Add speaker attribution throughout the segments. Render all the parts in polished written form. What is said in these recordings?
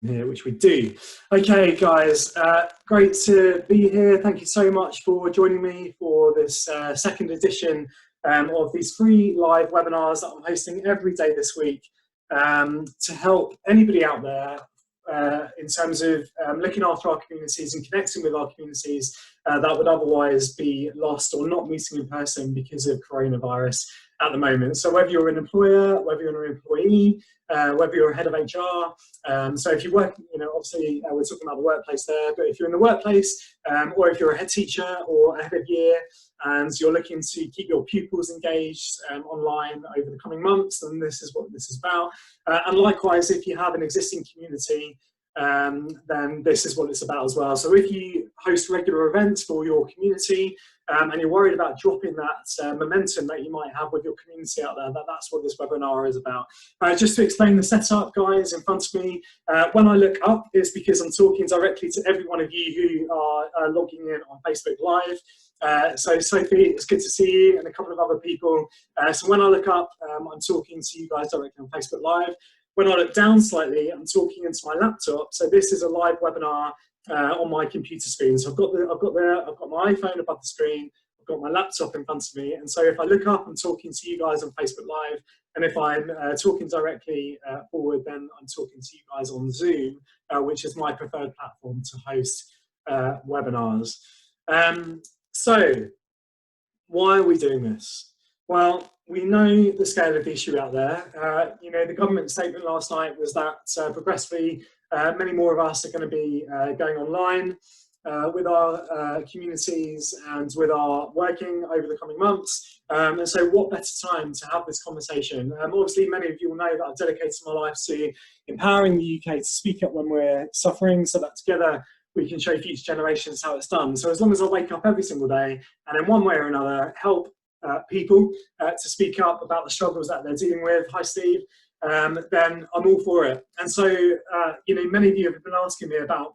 Speaker 1: here, which we do. Okay, guys, great to be here. Thank you so much for joining me for this second edition of these free live webinars that I'm hosting every day this week to help anybody out there in terms of looking after our communities and connecting with our communities that would otherwise be lost or not meeting in person because of coronavirus at the moment. So whether you're an employer, whether you're an employee, whether you're a head of HR, so if you work, obviously we're talking about the workplace there, but if you're in the workplace, or if you're a head teacher or a head of year, and you're looking to keep your pupils engaged online over the coming months, then this is what this is about. And likewise, if you have an existing community, then this is what it's about as well. So if you host regular events for your community, and you're worried about dropping that momentum that you might have with your community out there, that's what this webinar is about. Just to explain the setup, guys, in front of me, when I look up, it's because I'm talking directly to every one of you who are logging in on Facebook Live. So Sophie, it's good to see you, and a couple of other people. So when I look up, I'm talking to you guys directly on Facebook Live. When I look down slightly, I'm talking into my laptop. So this is a live webinar on my computer screen. So I've got my iPhone above the screen, I've got my laptop in front of me, and so if I look up, I'm talking to you guys on Facebook Live, and if I'm talking directly forward, then I'm talking to you guys on Zoom, which is my preferred platform to host webinars. So why are we doing this? Well, we know the scale of the issue out there. The government statement last night was that progressively many more of us are going to be going online with our communities and with our working over the coming months. And so what better time to have this conversation? Obviously, many of you will know that I've dedicated my life to empowering the UK to speak up when we're suffering, so that together we can show future generations how it's done. So as long as I wake up every single day and in one way or another help people to speak up about the struggles that they're dealing with, hi Steve, then I'm all for it. And so, many of you have been asking me about,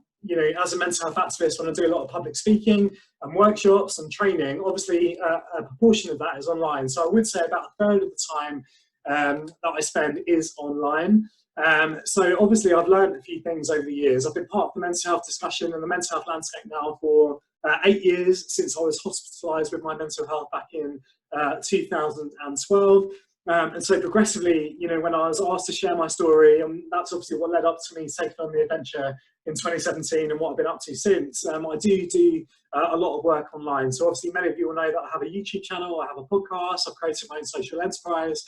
Speaker 1: as a mental health activist, when I do a lot of public speaking and workshops and training, obviously a proportion of that is online. So I would say about a third of the time that I spend is online. So obviously I've learned a few things over the years. I've been part of the mental health discussion and the mental health landscape now for 8 years, since I was hospitalised with my mental health back in 2012. And so progressively, when I was asked to share my story, and that's obviously what led up to me taking on the adventure in 2017 and what I've been up to since, I do a lot of work online. So obviously many of you will know that I have a YouTube channel, I have a podcast, I've created my own social enterprise,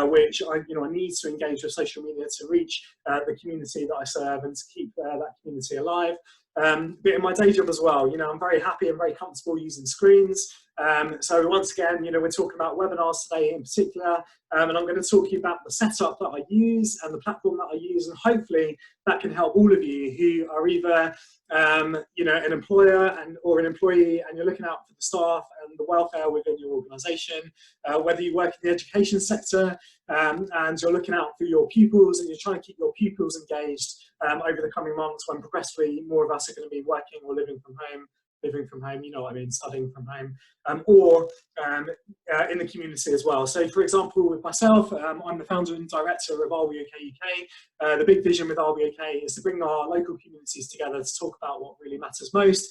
Speaker 1: which I need to engage with social media to reach the community that I serve and to keep that community alive. But in my day job as well, I'm very happy and very comfortable using screens. So once again, we're talking about webinars today in particular, and I'm going to talk to you about the setup that I use and the platform that I use, and hopefully that can help all of you who are either an employer or an employee, and you're looking out for the staff and the welfare within your organisation, whether you work in the education sector and you're looking out for your pupils and you're trying to keep your pupils engaged over the coming months when progressively more of us are going to be working or living from home, studying from home, or in the community as well. So for example, with myself, I'm the founder and director of Outbreak UK. The big vision with Outbreak UK is to bring our local communities together to talk about what really matters most.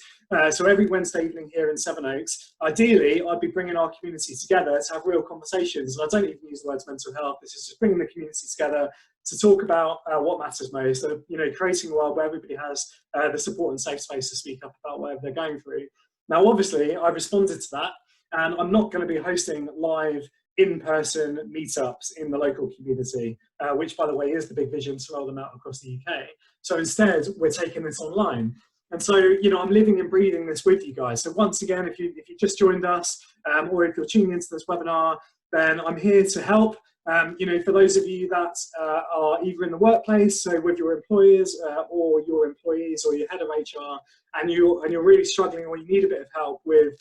Speaker 1: So every Wednesday evening here in Sevenoaks, ideally, I'd be bringing our community together to have real conversations. And I don't even use the words mental health. This is just bringing the community together to talk about what matters most. So, creating a world where everybody has the support and safe space to speak up about whatever they're going through. Now, obviously, I've responded to that, and I'm not going to be hosting live in-person meetups in the local community, which, by the way, is the big vision to roll them out across the UK. So instead, we're taking this online. And so, I'm living and breathing this with you guys. So once again, if you just joined us, or if you're tuning into this webinar, then I'm here to help. For those of you that are either in the workplace, so with your employers or your employees or your head of HR, and you're really struggling or you need a bit of help with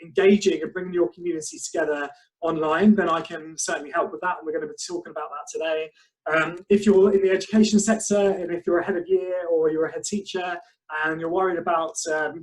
Speaker 1: engaging and bringing your community together online, then I can certainly help with that. And we're going to be talking about that today. If you're in the education sector, and if you're a head of year or you're a head teacher, and you're worried about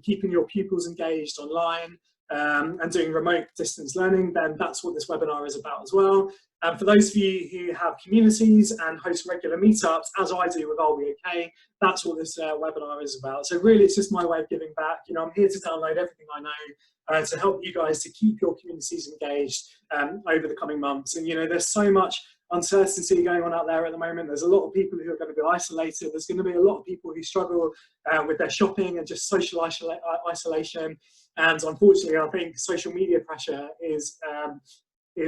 Speaker 1: keeping your pupils engaged online, and doing remote distance learning, then that's what this webinar is about as well. And for those of you who have communities and host regular meetups, as I do with I'll Be Okay, that's what this webinar is about. So really, it's just my way of giving back. You know, I'm here to download everything I know to help you guys to keep your communities engaged over the coming months. And, you know, there's so much uncertainty going on out there at the moment. There's a lot of people who are going to be isolated. There's going to be a lot of people who struggle with their shopping and just social isolation. And unfortunately, I think social media pressure is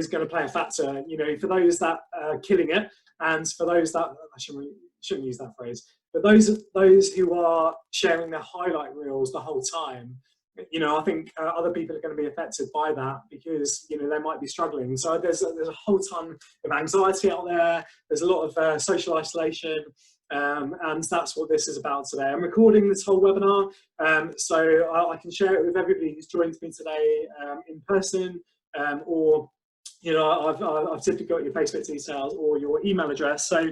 Speaker 1: going to play a factor, you know, for those that are killing it, and for those that, I shouldn't use that phrase, but those who are sharing their highlight reels the whole time, you know, I think other people are going to be affected by that because, you know, they might be struggling. So there's a whole ton of anxiety out there. There's a lot of social isolation, and that's what this is about today. I'm recording this whole webinar, so I can share it with everybody who's joined me today in person, or, you know, I've typically got your Facebook details or your email address. So,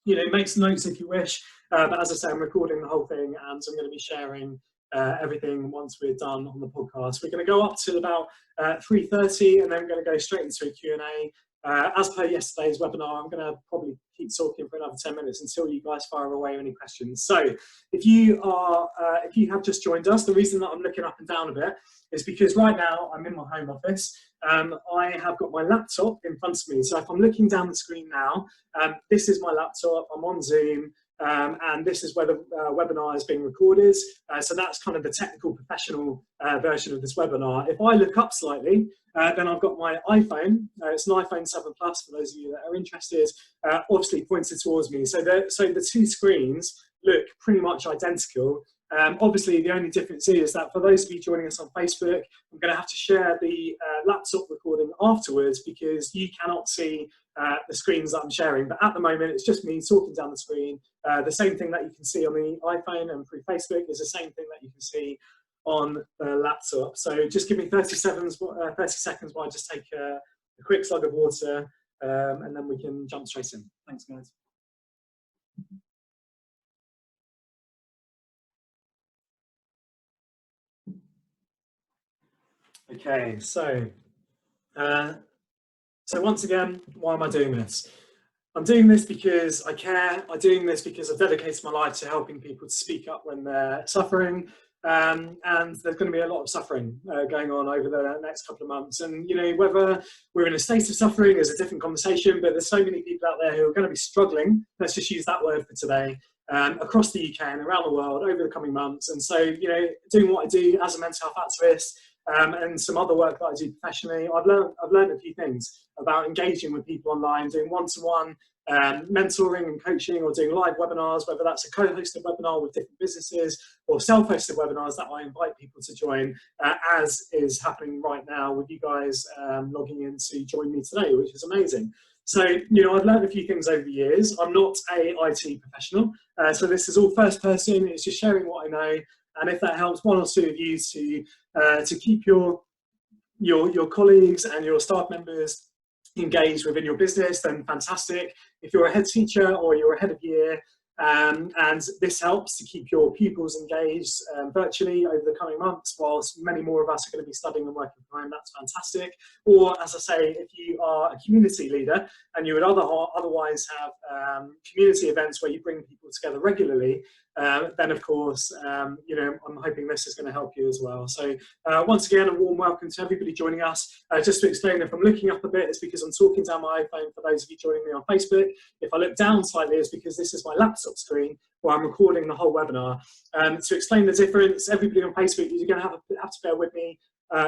Speaker 1: you know, make some notes if you wish. But as I say, I'm recording the whole thing, and I'm going to be sharing everything once we're done on the podcast. We're going to go up to about 3:30, and then we're going to go straight into a Q&A. As per yesterday's webinar, I'm going to probably keep talking for another 10 minutes until you guys fire away any questions. So if you have just joined us, the reason that I'm looking up and down a bit is because right now I'm in my home office. I have got my laptop in front of me. So if I'm looking down the screen now, this is my laptop, I'm on Zoom, and this is where the webinar is being recorded. So that's kind of the technical professional version of this webinar. If I look up slightly, then I've got my iPhone. It's an iPhone 7 Plus for those of you that are interested, obviously pointed towards me. So the two screens look pretty much identical. Obviously, the only difference is that for those of you joining us on Facebook, I'm going to have to share the laptop recording afterwards because you cannot see the screens that I'm sharing. But at the moment, it's just me talking down the screen. The same thing that you can see on the iPhone and through Facebook is the same thing that you can see on the laptop. So just give me 30 seconds while I just take a quick slug of water, and then we can jump straight in. Thanks, guys. Okay, so once again, why am I doing this? I'm doing this because I care. I'm doing this because I've dedicated my life to helping people to speak up when they're suffering. And there's going to be a lot of suffering going on over the next couple of months. And, you know, whether we're in a state of suffering is a different conversation, but there's so many people out there who are going to be struggling, let's just use that word for today, across the UK and around the world over the coming months. And so, you know, doing what I do as a mental health activist, and some other work that I do professionally, I've learned a few things about engaging with people online, doing one-to-one mentoring and coaching, or doing live webinars, whether that's a co-hosted webinar with different businesses or self-hosted webinars that I invite people to join, as is happening right now with you guys logging in to join me today, which is amazing. So, you know, I've learned a few things over the years. I'm not a IT professional, so this is all first person. It's just sharing what I know. And if that helps one or two of you to keep your colleagues and your staff members engaged within your business, then fantastic. If you're a head teacher or you're a head of year, and this helps to keep your pupils engaged virtually over the coming months, whilst many more of us are going to be studying and working from home, that's fantastic. Or, as I say, if you are a community leader and you would otherwise have community events where you bring people together regularly, then of course, you know, I'm hoping this is going to help you as well. So once again, a warm welcome to everybody joining us. Just to explain, if I'm looking up a bit, it's because I'm talking down my iPhone for those of you joining me on Facebook. If I look down slightly, it's because this is my laptop screen where I'm recording the whole webinar. To explain the difference, everybody on Facebook, you're going to have to bear with me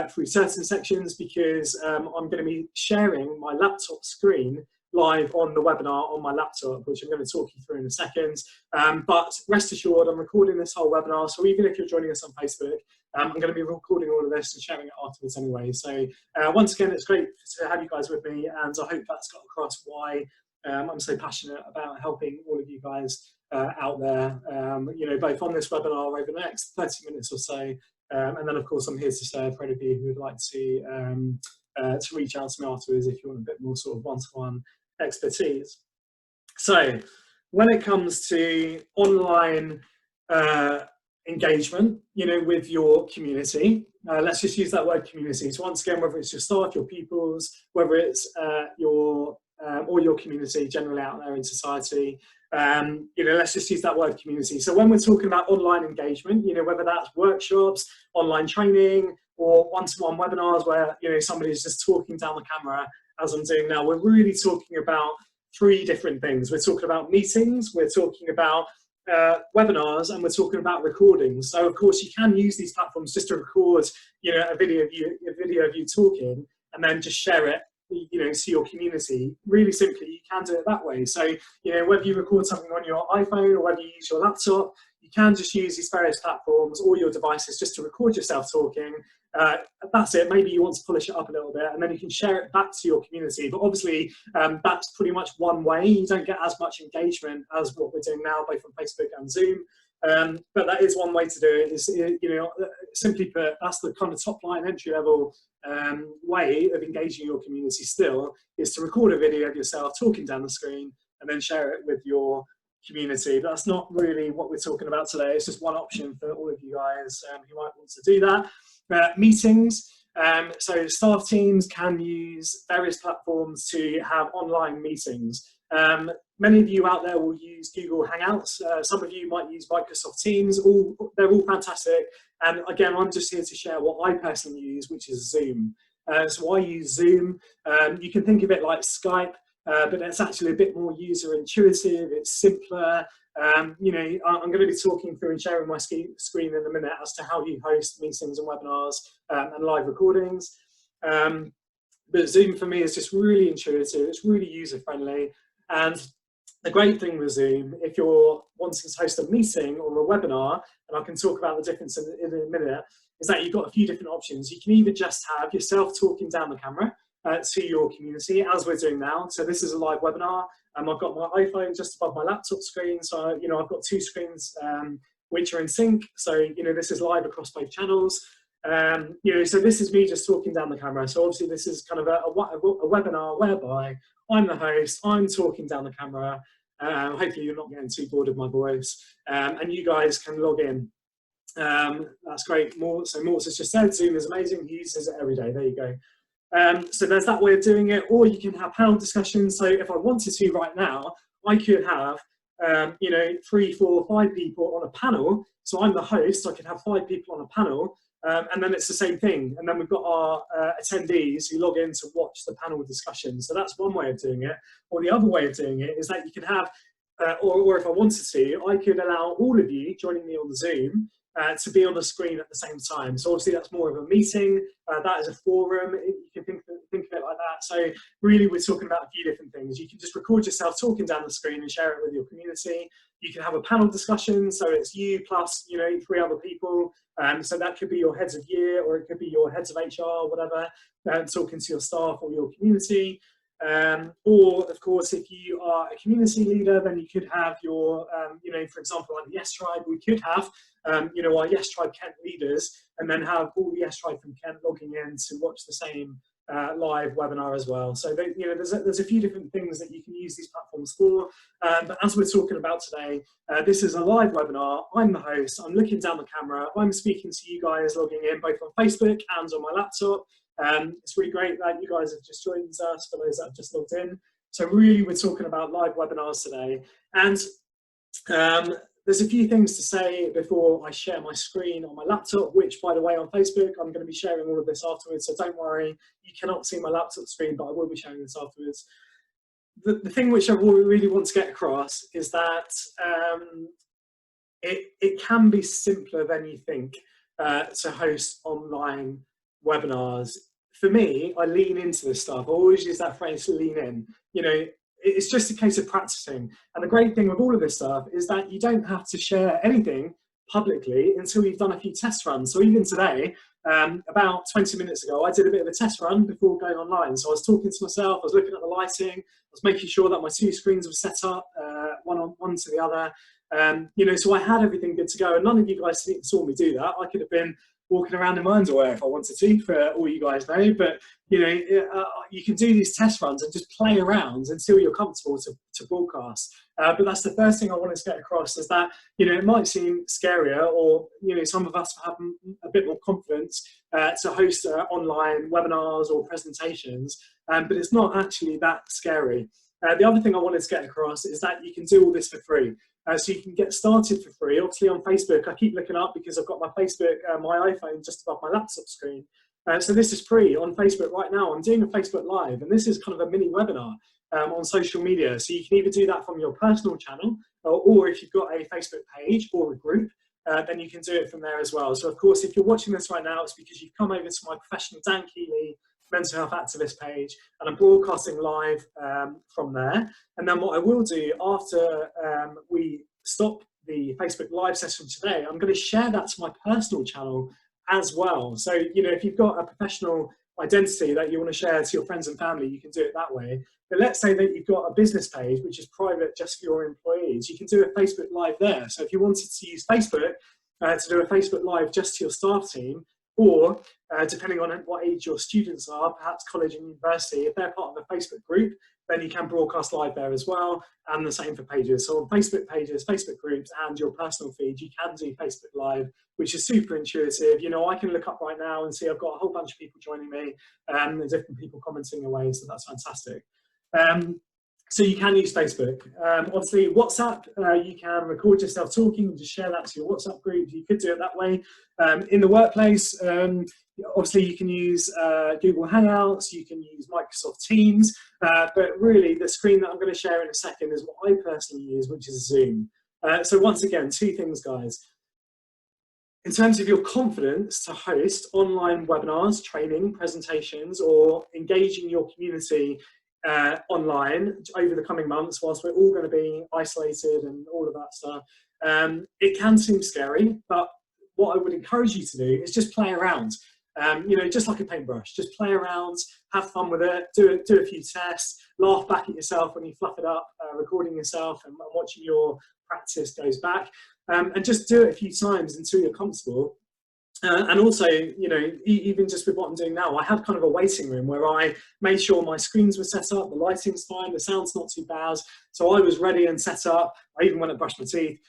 Speaker 1: through certain sections because I'm going to be sharing my laptop screen live on the webinar on my laptop, which I'm going to talk you through in a second. But rest assured, I'm recording this whole webinar, so even if you're joining us on Facebook, I'm going to be recording all of this and sharing it afterwards anyway. So once again, it's great to have you guys with me, and I hope that's got across why I'm so passionate about helping all of you guys out there, you know, both on this webinar over the next 30 minutes or so, and then of course I'm here to serve for any of you who would like to reach out to me afterwards if you want a bit more sort of one-to-one expertise. So when it comes to online engagement, you know, with your community, let's just use that word community. So once again, whether it's your staff, your pupils, whether it's your or your community generally out there in society. You know, let's just use that word community. So when we're talking about online engagement, you know, whether that's workshops, online training, or one-to-one webinars where, you know, somebody's just talking down the camera as I'm doing now, we're really talking about three different things. We're talking about meetings, we're talking about webinars, and we're talking about recordings. So of course you can use these platforms just to record, you know, a video of you talking, and then just share it, you know, to your community. Really simply, you can do it that way. So, you know, whether you record something on your iPhone or whether you use your laptop, you can just use these various platforms or your devices just to record yourself talking. That's it. Maybe you want to polish it up a little bit, and then you can share it back to your community. But obviously, that's pretty much one way. You don't get as much engagement as what we're doing now, both on Facebook and Zoom. But that is one way to do it. Is, you know, simply put, that's the kind of top line entry level way of engaging your community. Still, is to record a video of yourself talking down the screen and then share it with your community. But that's not really what we're talking about today. It's just one option for all of you guys who might want to do that. Meetings. So staff teams can use various platforms to have online meetings. Many of you out there will use Google Hangouts. Some of you might use Microsoft Teams. They're all fantastic. And again, I'm just here to share what I personally use, which is Zoom. So I use Zoom. You can think of it like Skype, but it's actually a bit more user intuitive. It's simpler. You know, I'm going to be talking through and sharing my screen in a minute as to how you host meetings and webinars and live recordings. But Zoom for me is just really intuitive. It's really user friendly. And the great thing with Zoom, if you're wanting to host a meeting or a webinar, and I can talk about the difference in a minute, is that you've got a few different options. You can either just have yourself talking down the camera to your community, as we're doing now. So this is a live webinar. I've got my iPhone just above my laptop screen. So, you know, I've got two screens which are in sync. So, you know, this is live across both channels. You know, so this is me just talking down the camera. So obviously this is kind of a webinar whereby I'm the host, I'm talking down the camera. Hopefully you're not getting too bored of my voice. And you guys can log in. That's great. So Mortz has just said Zoom is amazing. He uses it every day. There you go. So there's that way of doing it, or you can have panel discussions. So if I wanted to right now, I could have, you know, 3, 4, 5 people on a panel. So I'm the host, I could have 5 people on a panel, and then it's the same thing. And then we've got our attendees who log in to watch the panel discussion. So that's one way of doing it. Or the other way of doing it is that you can have, or if I wanted to, I could allow all of you joining me on the Zoom to be on the screen at the same time. So obviously that's more of a meeting, that is a forum, you can think of it like that. So really we're talking about a few different things. You can just record yourself talking down the screen and share it with your community. You can have a panel discussion, so it's you plus, you know, 3 other people. So that could be your heads of year, or it could be your heads of HR, whatever, talking to your staff or your community. Or of course, if you are a community leader, then you could have your, you know, for example, like the Yes Tribe, we could have, you know, our Yes Tribe Kent leaders, and then have all the Yes Tribe from Kent logging in to watch the same live webinar as well. So, you know, there's a few different things that you can use these platforms for. But as we're talking about today, this is a live webinar. I'm the host. I'm looking down the camera. I'm speaking to you guys logging in both on Facebook and on my laptop. It's really great that you guys have just joined us, for those that have just logged in. So really we're talking about live webinars today. And there's a few things to say before I share my screen on my laptop, which by the way on Facebook, I'm going to be sharing all of this afterwards. So don't worry, you cannot see my laptop screen, but I will be sharing this afterwards. The thing which I really want to get across is that it can be simpler than you think to host online webinars. For me, I lean into this stuff. I always use that phrase, lean in. You know, it's just a case of practicing. And the great thing with all of this stuff is that you don't have to share anything publicly until you've done a few test runs. So even today, about 20 minutes ago, I did a bit of a test run before going online. So I was talking to myself, I was looking at the lighting, I was making sure that my 2 screens were set up, one to the other. You know, so I had everything good to go, and none of you guys saw me do that. I could have been walking around in my underwear if I wanted to, for all you guys know. But you know, you can do these test runs and just play around until you're comfortable to broadcast. But that's the first thing I wanted to get across, is that, you know, it might seem scarier, or, you know, some of us have a bit more confidence to host online webinars or presentations, but it's not actually that scary. The other thing I wanted to get across is that you can do all this for free. So you can get started for free. Obviously on Facebook, I keep looking up because I've got my Facebook, my iPhone just above my laptop screen. So this is free on Facebook right now. I'm doing a Facebook Live, and this is kind of a mini webinar on social media. So you can either do that from your personal channel, or if you've got a Facebook page or a group, then you can do it from there as well. So of course, if you're watching this right now, it's because you've come over to my professional Dan Keeley mental health activist page, and I'm broadcasting live from there. And then what I will do after we stop the Facebook Live session today, I'm going to share that to my personal channel as well. So, you know, if you've got a professional identity that you want to share to your friends and family, you can do it that way. But let's say that you've got a business page which is private just for your employees, you can do a Facebook Live there. So if you wanted to use Facebook to do a Facebook Live just to your staff team, or depending on what age your students are, perhaps college and university, if they're part of a Facebook group, then you can broadcast live there as well, and the same for pages. So on Facebook pages, Facebook groups, and your personal feed, you can do Facebook Live, which is super intuitive. You know, I can look up right now and see I've got a whole bunch of people joining me, and there's different people commenting away, so that's fantastic. So you can use Facebook. Obviously, WhatsApp, you can record yourself talking and just share that to your WhatsApp group. You could do it that way. In the workplace, obviously you can use Google Hangouts, you can use Microsoft Teams, but really the screen that I'm going to share in a second is what I personally use, which is Zoom. So once again, two things, guys. In terms of your confidence to host online webinars, training, presentations, or engaging your community online over the coming months, whilst we're all going to be isolated and all of that stuff, it can seem scary, but what I would encourage you to do is just play around. You know, just like a paintbrush, just play around, have fun with it, do a few tests, laugh back at yourself when you fluff it up, recording yourself and watching your practice goes back, and just do it a few times until you're comfortable. And also, you know, even just with what I'm doing now, I had kind of a waiting room where I made sure my screens were set up, the lighting's fine, the sound's not too bad. So I was ready and set up. I even went and brushed my teeth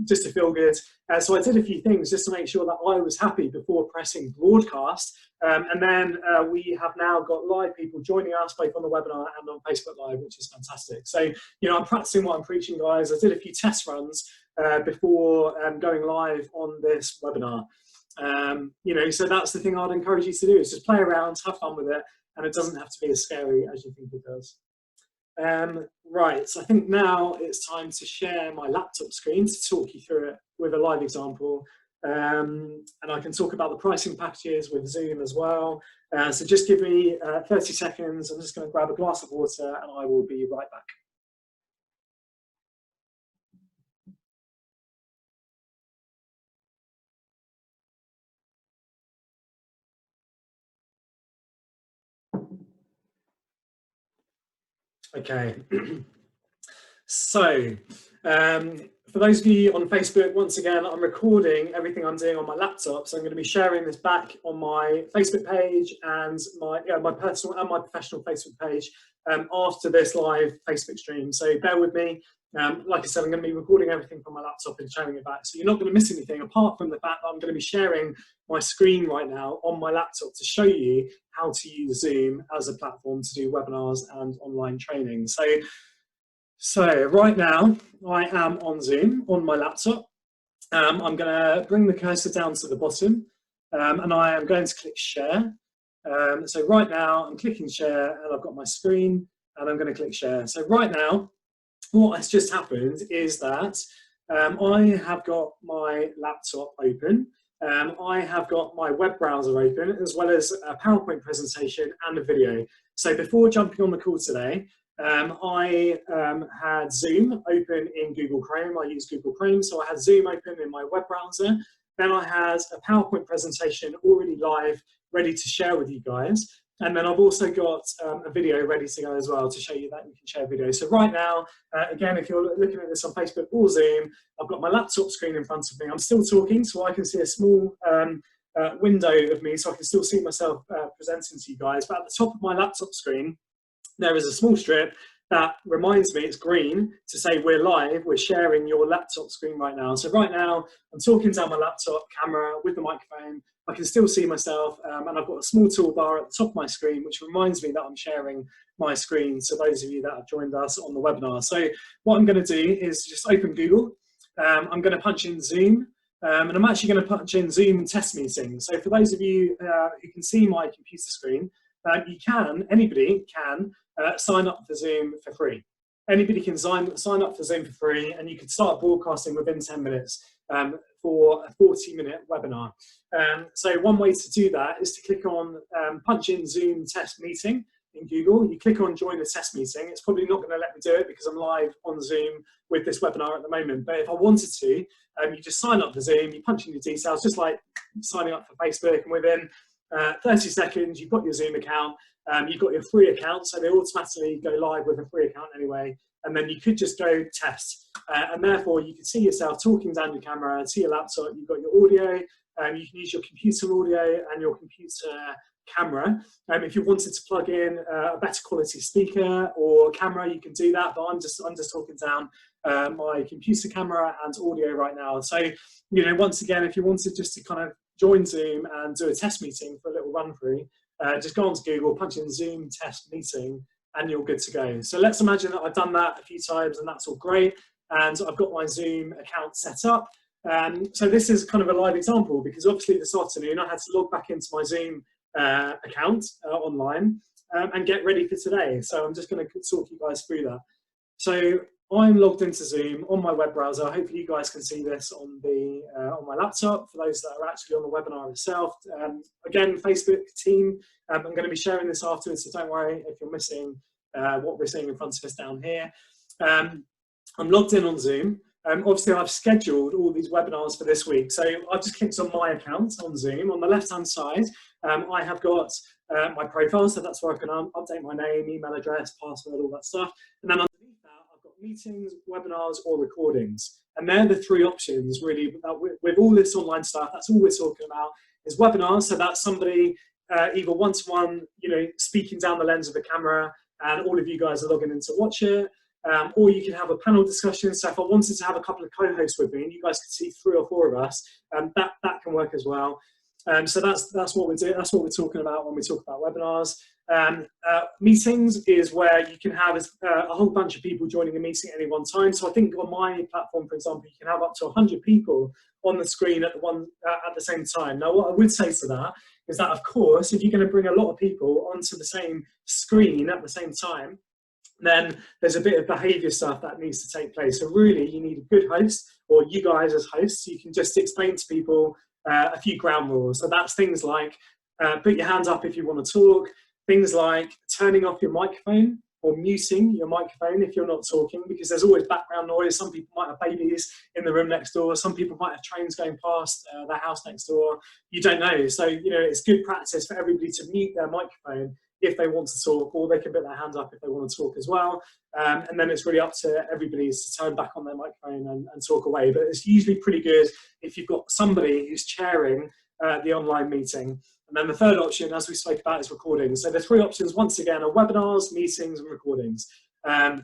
Speaker 1: just to feel good. So I did a few things just to make sure that I was happy before pressing broadcast. And then we have now got live people joining us both on the webinar and on Facebook Live, which is fantastic. So, you know, I'm practicing what I'm preaching, guys. I did a few test runs before going live on this webinar. You know, so that's the thing I'd encourage you to do, is just play around, have fun with it, and it doesn't have to be as scary as you think it does. Right, so I think now it's time to share my laptop screen to talk you through it with a live example, and I can talk about the pricing packages with Zoom as well. So just give me 30 seconds, I'm just going to grab a glass of water and I will be right back. Okay, so for those of you on Facebook, once again, I'm recording everything I'm doing on my laptop, so I'm going to be sharing this back on my Facebook page and my personal and my professional Facebook page after this live Facebook stream. So bear with me. Like I said, I'm going to be recording everything from my laptop and sharing it back, so you're not going to miss anything, apart from the fact that I'm going to be sharing my screen right now on my laptop to show you how to use Zoom as a platform to do webinars and online training. So right now I am on Zoom on my laptop. I'm going to bring the cursor down to the bottom, and I am going to click share. So right now I'm clicking share, and I've got my screen, and I'm going to click share. So right now, what has just happened is that I have got my laptop open, I have got my web browser open, as well as a PowerPoint presentation and a video. So before jumping on the call today, I had Zoom open in Google Chrome. I use Google Chrome, so I had Zoom open in my web browser. Then I had a PowerPoint presentation already live, ready to share with you guys. And then I've also got a video ready to go as well to show you that you can share video. So right now, again, if you're looking at this on Facebook or Zoom, I've got my laptop screen in front of me. I'm still talking, so I can see a small window of me, so I can still see myself presenting to you guys. But at the top of my laptop screen, there is a small strip that reminds me, it's green, to say we're live, we're sharing your laptop screen right now. So right now, I'm talking down my laptop camera with the microphone. I can still see myself, and I've got a small toolbar at the top of my screen, which reminds me that I'm sharing my screen to those of you that have joined us on the webinar. So what I'm going to do is just open Google. I'm going to punch in Zoom, and I'm actually going to punch in Zoom test meetings. So for those of you who can see my computer screen, anybody can sign up for Zoom for free. Anybody can sign up for Zoom for free, and you can start broadcasting within 10 minutes for a 40-minute webinar. So one way to do that is to click on punch in Zoom test meeting in Google. You click on join a test meeting. It's probably not going to let me do it because I'm live on Zoom with this webinar at the moment. But if I wanted to, you just sign up for Zoom, you punch in your details, just like signing up for Facebook, and within 30 seconds, you've got your Zoom account, you've got your free account, so they automatically go live with a free account anyway, and then you could just go test, and therefore you can see yourself talking down your camera, see your laptop, you've got your audio, you can use your computer audio and your computer camera. If you wanted to plug in a better quality speaker or camera, you can do that, but I'm just talking down my computer camera and audio right now. So, you know, once again, if you wanted just to kind of join Zoom and do a test meeting for a little run through, just go onto Google, punch in Zoom test meeting, and you're good to go. So let's imagine that I've done that a few times and that's all great, and I've got my Zoom account set up. So this is kind of a live example, because obviously this afternoon I had to log back into my Zoom account online and get ready for today. So I'm just going to talk you guys through that. So I'm logged into Zoom on my web browser. Hopefully you guys can see this on the on my laptop for those that are actually on the webinar itself. Again, Facebook team, I'm going to be sharing this afterwards, so don't worry if you're missing what we're seeing in front of us down here. I'm logged in on Zoom. Obviously I've scheduled all these webinars for this week, so I've just clicked on my account on Zoom. On the left hand side I have got my profile, so that's where I can update my name, email address, password, all that stuff, and then underneath that I've got meetings, webinars or recordings, and they're the three options really. With all this online stuff, that's all we're talking about is webinars. So that's somebody either one-to-one, you know, speaking down the lens of the camera and all of you guys are logging in to watch it. Or you can have a panel discussion. So if I wanted to have a couple of co-hosts with me and you guys could see 3 or 4 of us, that can work as well. So that's what we're doing. That's what we're talking about when we talk about webinars. Meetings is where you can have a whole bunch of people joining a meeting at any one time. So I think on my platform, for example, you can have up to 100 people on the screen at the same time. Now, what I would say to that is that, of course, if you're going to bring a lot of people onto the same screen at the same time, then there's a bit of behavior stuff that needs to take place. So really, you need a good host, or you guys as hosts, you can just explain to people a few ground rules. So that's things like put your hand up if you want to talk, things like turning off your microphone or muting your microphone if you're not talking, because there's always background noise. Some people might have babies in the room next door. Some people might have trains going past their house next door. You don't know. So, you know, it's good practice for everybody to mute their microphone if they want to talk, or they can put their hand up if they want to talk as well. And then it's really up to everybody to turn back on their microphone and talk away. But it's usually pretty good if you've got somebody who's chairing the online meeting. And then the third option, as we spoke about, is recording. So the 3 options, once again, are webinars, meetings, and recordings.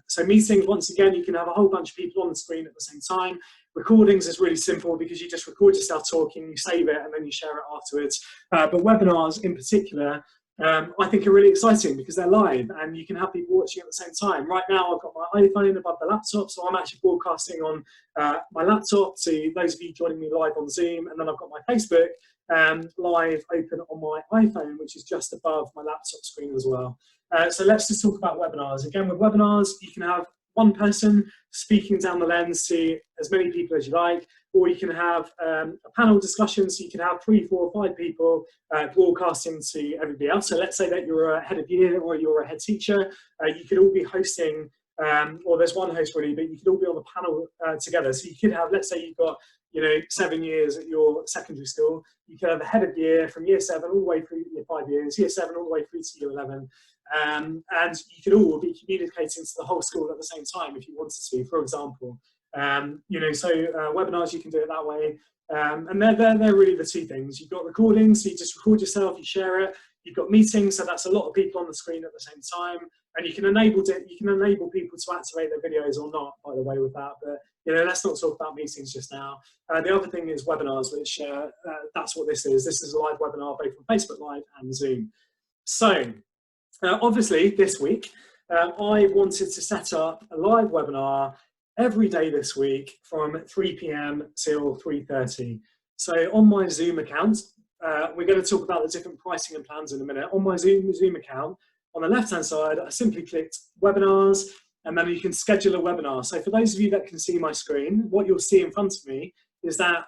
Speaker 1: So meetings, once again, you can have a whole bunch of people on the screen at the same time. Recordings is really simple because you just record yourself talking, you save it, and then you share it afterwards. But webinars in particular, I think are really exciting because they're live and you can have people watching at the same time. Right now I've got my iPhone above the laptop, so I'm actually broadcasting on my laptop to those of you joining me live on Zoom, and then I've got my Facebook live open on my iPhone, which is just above my laptop screen as well. So let's just talk about webinars. Again, with webinars, you can have one person speaking down the lens to as many people as you like, or you can have a panel discussion, so you can have 3, 4, 5 people broadcasting to everybody else. So let's say that you're a head of year or you're a head teacher, you could all be hosting, or there's one host really, but you could all be on the panel together. So you could have, let's say you've got, you know, 7 years at your secondary school, you could have the head of year from year 7 all the way through year 5 years, year 7 all the way through to year 11. And you could all be communicating to the whole school at the same time if you wanted to, for example. Webinars, you can do it that way. And they're really the two things. You've got recordings, so you just record yourself, you share it. You've got meetings, so that's a lot of people on the screen at the same time, and you can enable people to activate their videos or not, by the way, with that. But let's not talk about meetings just now. The other thing is webinars, which that's what this is. This is a live webinar both on Facebook Live and Zoom. So obviously this week, I wanted to set up a live webinar every day this week from 3 p.m. till 3:30. So on my Zoom account, we're going to talk about the different pricing and plans in a minute. On my Zoom account, on the left-hand side, I simply clicked webinars, and then you can schedule a webinar. So for those of you that can see my screen, what you'll see in front of me is that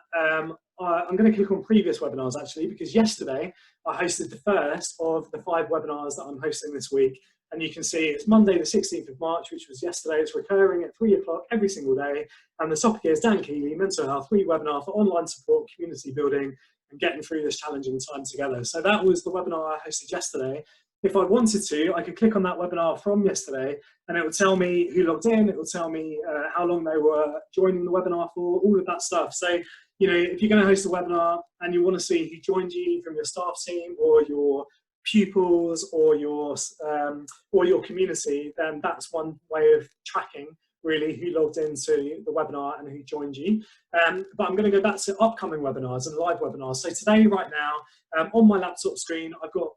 Speaker 1: I'm going to click on previous webinars actually, because yesterday I hosted the first of the 5 webinars that I'm hosting this week. And you can see it's Monday the 16th of March, which was yesterday. It's recurring at 3 o'clock every single day. And the topic is Dan Keeley, Mental Health, free webinar for online support, community building, and getting through this challenging time together. So that was the webinar I hosted yesterday. If I wanted to, I could click on that webinar from yesterday, and it would tell me who logged in. It will tell me how long they were joining the webinar for, all of that stuff. So, if you're going to host a webinar and you want to see who joined you from your staff team or your pupils or your community, then that's one way of tracking really who logged into the webinar and who joined you. But I'm going to go back to upcoming webinars and live webinars. So today, right now, on my laptop screen, I've got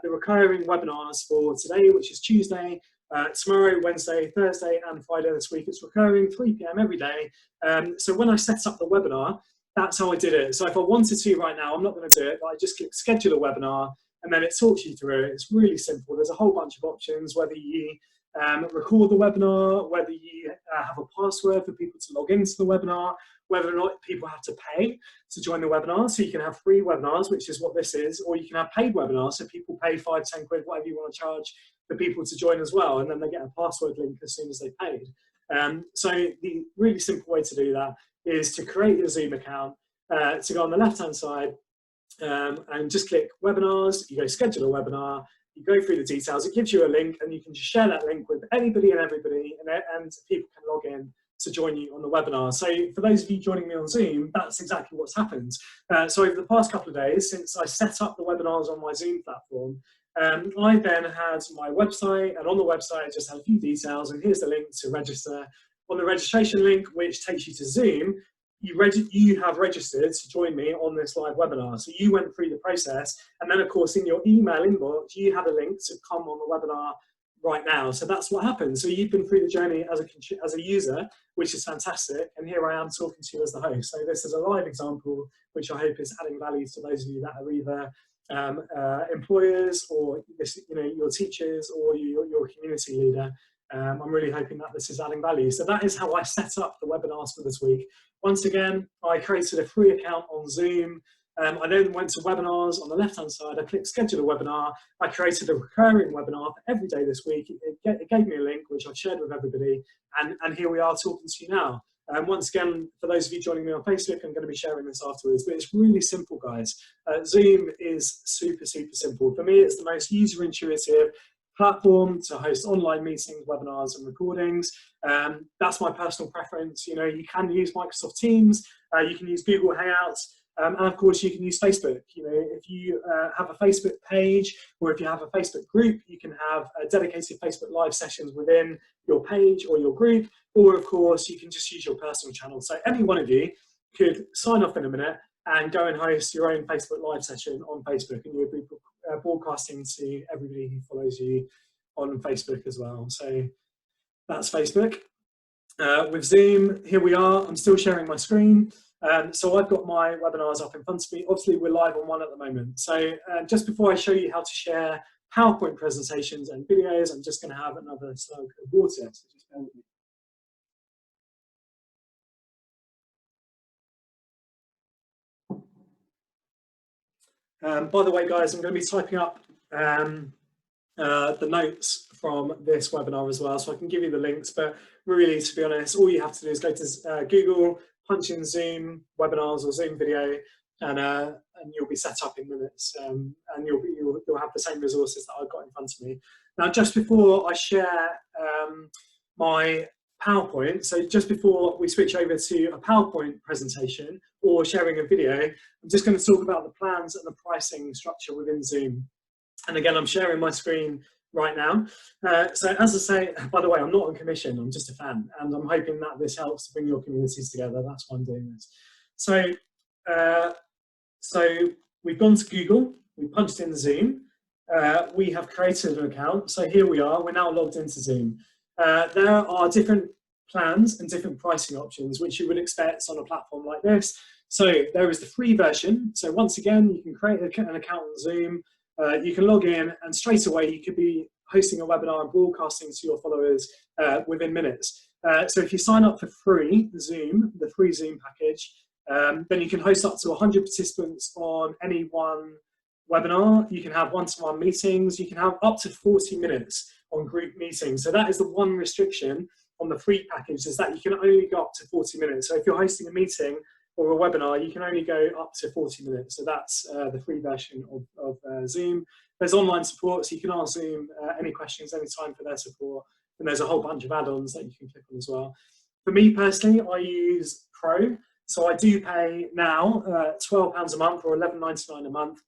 Speaker 1: the recurring webinars for today, which is Tuesday, tomorrow, Wednesday, Thursday, and Friday this week. It's recurring 3 p.m. every day. So when I set up the webinar, that's how I did it. So if I wanted to right now, I'm not going to do it, but I just click schedule a webinar, and then it talks you through it. It's really simple. There's a whole bunch of options, whether you record the webinar, whether you have a password for people to log into the webinar, whether or not people have to pay to join the webinar. So you can have free webinars, which is what this is, or you can have paid webinars. So people pay 5, 10 quid, whatever you want to charge for people to join as well. And then they get a password link as soon as they paid. So the really simple way to do that is to create your Zoom account, to go on the left-hand side, and just click webinars. You go schedule a webinar, you go through the details, it gives you a link, and you can just share that link with anybody and everybody, and people can log in to join you on the webinar. So for those of you joining me on Zoom, that's exactly what's happened. So over the past couple of days, since I set up the webinars on my Zoom platform, I then had my website, and on the website I just had a few details, and here's the link to register. On the registration link, which takes you to Zoom, you have registered to join me on this live webinar. So you went through the process, and then of course in your email inbox you had a link to come on the webinar right now. So that's what happened. So you've been through the journey as a user, which is fantastic, and here I am talking to you as the host. So this is a live example, which I hope is adding value to those of you that are either employers, or your teachers, or your community leader. I'm really hoping that this is adding value. So that is how I set up the webinars for this week. Once again, I created a free account on Zoom. I then went to webinars. On the left-hand side, I clicked schedule a webinar. I created a recurring webinar for every day this week. It gave me a link, which I've shared with everybody. And here we are talking to you now. Once again, for those of you joining me on Facebook, I'm going to be sharing this afterwards, but it's really simple, guys. Zoom is super, super simple. For me, it's the most user-intuitive platform to host online meetings, webinars, and recordings. That's my personal preference. You can use Microsoft Teams, you can use Google Hangouts, and of course you can use Facebook. If you have a Facebook page, or if you have a Facebook group, you can have dedicated Facebook Live sessions within your page or your group, or of course you can just use your personal channel. So any one of you could sign off in a minute and go and host your own Facebook Live session on Facebook, and you'll be broadcasting to everybody who follows you on Facebook as well. So that's Facebook. With Zoom, here we are. I'm still sharing my screen. So I've got my webinars up in front of me. Obviously, we're live on one at the moment. So just before I show you how to share PowerPoint presentations and videos, I'm just going to have another slug of water. So just bear with me. By the way, guys, I'm going to be typing up the notes from this webinar as well, so I can give you the links. But really, to be honest, all you have to do is go to Google, punch in Zoom webinars or Zoom video, and you'll be set up in minutes, and you'll have the same resources that I've got in front of me. Now, just before I share my PowerPoint. So just before we switch over to a PowerPoint presentation or sharing a video, I'm just going to talk about the plans and the pricing structure within Zoom. And again, I'm sharing my screen right now. So as I say, by the way, I'm not on commission, I'm just a fan, and I'm hoping that this helps to bring your communities together. That's why I'm doing this. So we've gone to Google, we punched in Zoom, we have created an account. So here we are, we're now logged into Zoom. There are different plans and different pricing options, which you would expect on a platform like this. So there is the free version. So once again, you can create an account on Zoom, you can log in, and straight away you could be hosting a webinar and broadcasting to your followers within minutes. So if you sign up for free, the free Zoom package, then you can host up to 100 participants on any one webinar. You can have one-to-one meetings. You can have up to 40 minutes on group meetings. So that is the one restriction on the free package, is that you can only go up to 40 minutes. So if you're hosting a meeting or a webinar, you can only go up to 40 minutes. So that's the free version of Zoom. There's online support, so you can ask Zoom any questions anytime for their support. And there's a whole bunch of add-ons that you can click on as well. For me personally, I use Pro. So I do pay now £12 a month or £11.99 a month.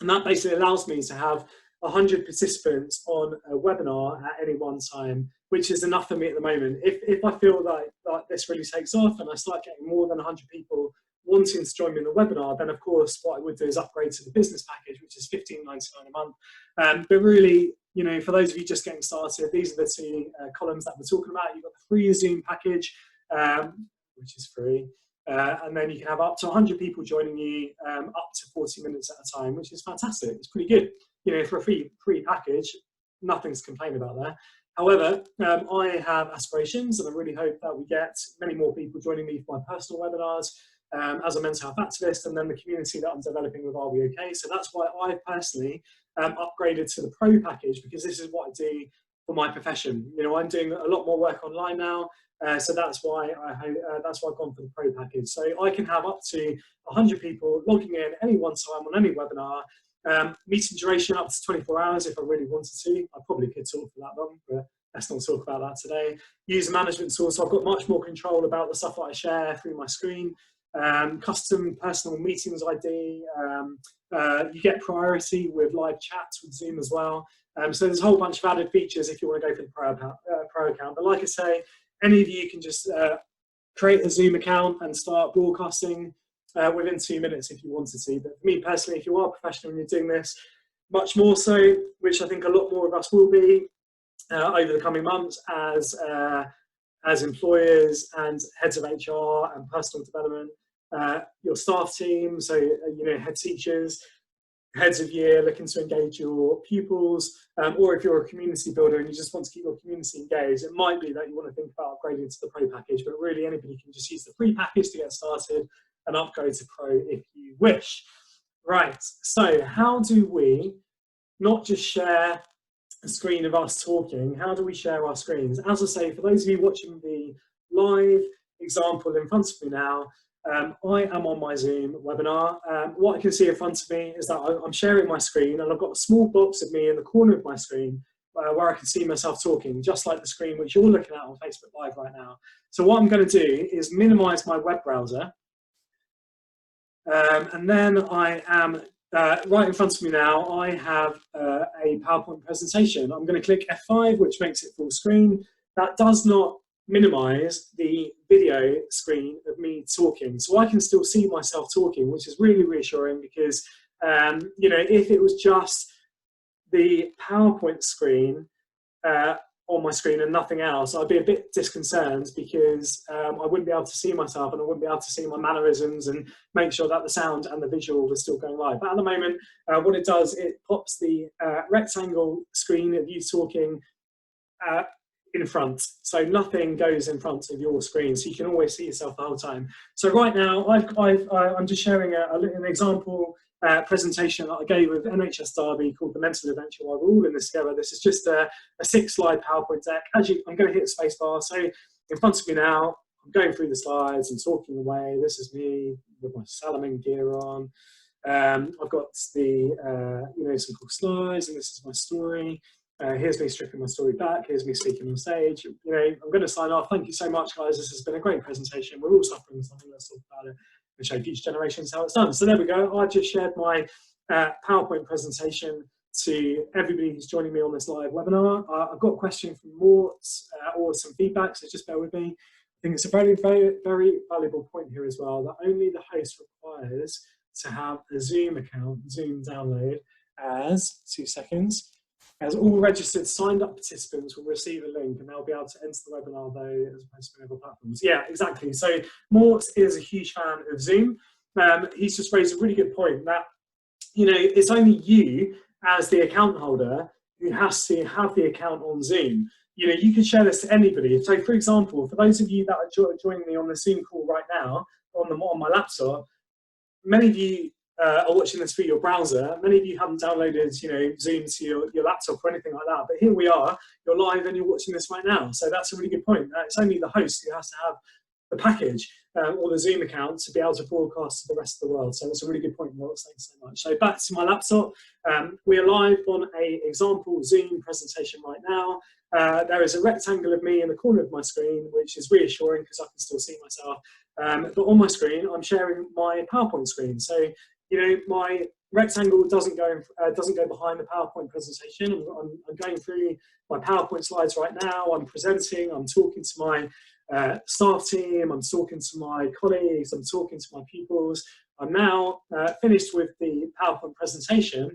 Speaker 1: And that basically allows me to have 100 participants on a webinar at any one time, which is enough for me at the moment. If I feel like this really takes off and I start getting more than 100 people wanting to join me in the webinar, then of course what I would do is upgrade to the business package, which is £15.99 a month. But really, you know, for those of you just getting started, these are the two columns that we're talking about. You've got the free Zoom package, which is free. And then you can have up to 100 people joining you up to 40 minutes at a time, which is fantastic. It's pretty good. You know, for a free package, nothing's to complain about there. However, I have aspirations, and I really hope that we get many more people joining me for my personal webinars as a mental health activist, and then the community that I'm developing with Are We OK? So that's why I personally upgraded to the Pro package, because this is what I do for my profession. You know, I'm doing a lot more work online now. So that's why I've gone for the Pro package. So I can have up to 100 people logging in any one time on any webinar. Meeting duration up to 24 hours if I really wanted to. I probably could talk for that long, but let's not talk about that today. User management tool, so I've got much more control about the stuff that I share through my screen. Custom personal meetings ID. You get priority with live chats with Zoom as well. So there's a whole bunch of added features if you want to go for the Pro account. But like I say, any of you can just create a Zoom account and start broadcasting within 2 minutes if you wanted to. But for me personally, if you are a professional and you're doing this, much more so, which I think a lot more of us will be over the coming months as employers and heads of HR and personal development, your staff team, so you know, head teachers, heads of year looking to engage your pupils, or if you're a community builder and you just want to keep your community engaged, it might be that you want to think about upgrading to the Pro package, but really anybody can just use the free package to get started and upgrade to Pro if you wish. Right, so how do we not just share a screen of us talking, how do we share our screens? As I say, for those of you watching the live example in front of me now, I am on my Zoom webinar. What I can see in front of me is that I'm sharing my screen, and I've got a small box of me in the corner of my screen where I can see myself talking, just like the screen which you're looking at on Facebook Live right now. So what I'm going to do is minimize my web browser, and then I am right in front of me now, I have a PowerPoint presentation. I'm going to click F5, which makes it full screen. That does not minimize the video screen of me talking. So I can still see myself talking, which is really reassuring, because you know, if it was just the PowerPoint screen on my screen and nothing else, I'd be a bit disconcerted, because I wouldn't be able to see myself and I wouldn't be able to see my mannerisms and make sure that the sound and the visual was still going live. But at the moment, what it does, it pops the rectangle screen of you talking in front. So nothing goes in front of your screen, so you can always see yourself the whole time. So right now, I'm just sharing an example presentation that I gave with NHS Derby called The Mental Adventure While We're All in This Together. This is just a 6-slide PowerPoint deck. I'm going to hit the spacebar. So in front of me now, I'm going through the slides and talking away. This is me with my Salomon gear on. I've got the you know, some cool slides, and this is my story. Here's me stripping my story back. Here's me speaking on stage. You know, I'm going to sign off. Thank you so much, guys. This has been a great presentation. We're all suffering something. Let's talk about it and show future generations how it's done. So there we go. I just shared my PowerPoint presentation to everybody who's joining me on this live webinar. I've got a question from Mort or some feedback, so just bear with me. I think it's a very, very, very valuable point here as well, that only the host requires to have a Zoom account, Zoom download, as, 2 seconds, as all registered signed up participants will receive a link and they'll be able to enter the webinar though as opposed to other platforms. Yeah, exactly. So Mort is a huge fan of Zoom. He's just raised a really good point that, you know, it's only you as the account holder who has to have the account on Zoom. You know, you can share this to anybody. So for example, for those of you that are joining me on the Zoom call right now on my laptop, many of you are watching this through your browser. Many of you haven't downloaded, you know, Zoom to your laptop or anything like that. But here we are, you're live and you're watching this right now. So that's a really good point. It's only the host who has to have the package or the Zoom account to be able to broadcast to the rest of the world. So that's a really good point, Mort. Thanks so much. So back to my laptop. We are live on an example Zoom presentation right now. There is a rectangle of me in the corner of my screen, which is reassuring because I can still see myself. But on my screen, I'm sharing my PowerPoint screen. So, you know, my rectangle doesn't go behind the PowerPoint presentation. I'm going through my PowerPoint slides right now. I'm presenting. I'm talking to my staff team. I'm talking to my colleagues. I'm talking to my pupils. I'm now finished with the PowerPoint presentation.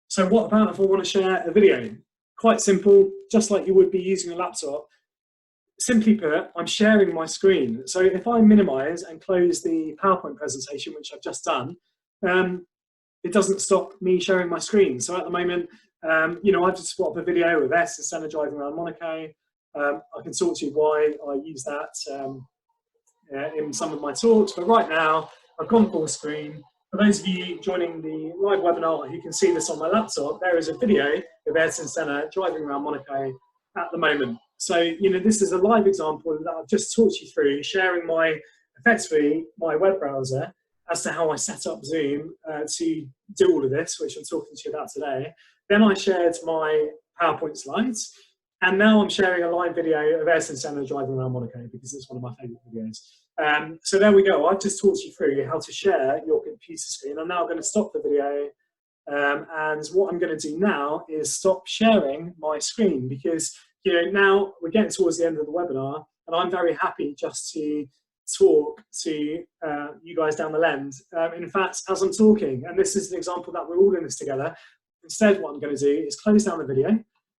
Speaker 1: So what about if I want to share a video? Quite simple, just like you would be using a laptop. Simply put, I'm sharing my screen. So if I minimize and close the PowerPoint presentation, which I've just done, it doesn't stop me sharing my screen. So at the moment, you know, I've just put up a video of S and Senna driving around Monaco. I can talk to you why I use that in some of my talks, but right now I've gone full screen. For those of you joining the live webinar who can see this on my laptop, there is a video of Ayrton Senna driving around Monaco at the moment. So, you know, this is a live example that I've just talked you through, sharing effectively my web browser as to how I set up Zoom to do all of this, which I'm talking to you about today. Then I shared my PowerPoint slides, and now I'm sharing a live video of Ayrton Senna driving around Monaco because it's one of my favorite videos. So there we go. I've just talked you through how to share your computer screen. I'm now going to stop the video. And what I'm going to do now is stop sharing my screen because, you know, now we're getting towards the end of the webinar and I'm very happy just to talk to you guys down the lens. In fact, as I'm talking, and this is an example that we're all in this together, instead what I'm going to do is close down the video.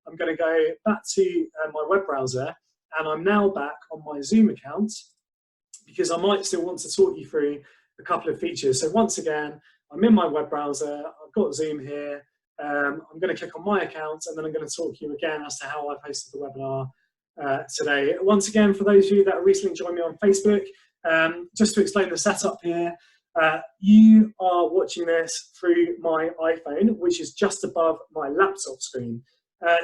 Speaker 1: I'm going to go back to my web browser and I'm now back on my Zoom account because I might still want to talk you through a couple of features. So once again, I'm in my web browser, I've got Zoom here, I'm going to click on my account and then I'm going to talk to you again as to how I've hosted the webinar today. Once again, for those of you that recently joined me on Facebook, just to explain the setup here, you are watching this through my iPhone, which is just above my laptop screen.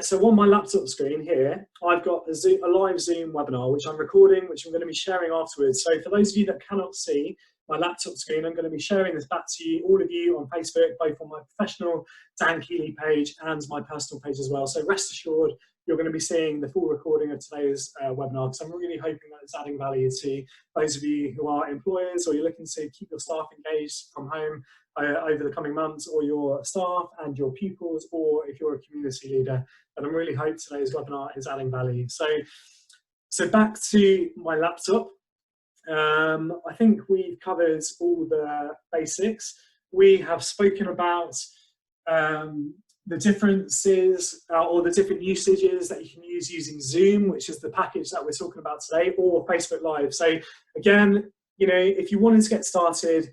Speaker 1: So on my laptop screen here, I've got a live Zoom webinar, which I'm recording, which I'm going to be sharing afterwards. So for those of you that cannot see my laptop screen, I'm going to be sharing this back to you, all of you on Facebook, both on my professional Dan Keeley page and my personal page as well. So rest assured, you're going to be seeing the full recording of today's webinar because I'm really hoping that it's adding value to those of you who are employers or you're looking to keep your staff engaged from home over the coming months, or your staff and your pupils, or if you're a community leader. And I really hope today's webinar is adding value. So back to my laptop. I think we've covered all the basics. We have spoken about the differences or the different usages that you can use using Zoom, which is the package that we're talking about today, or Facebook Live. So again, you know, if you wanted to get started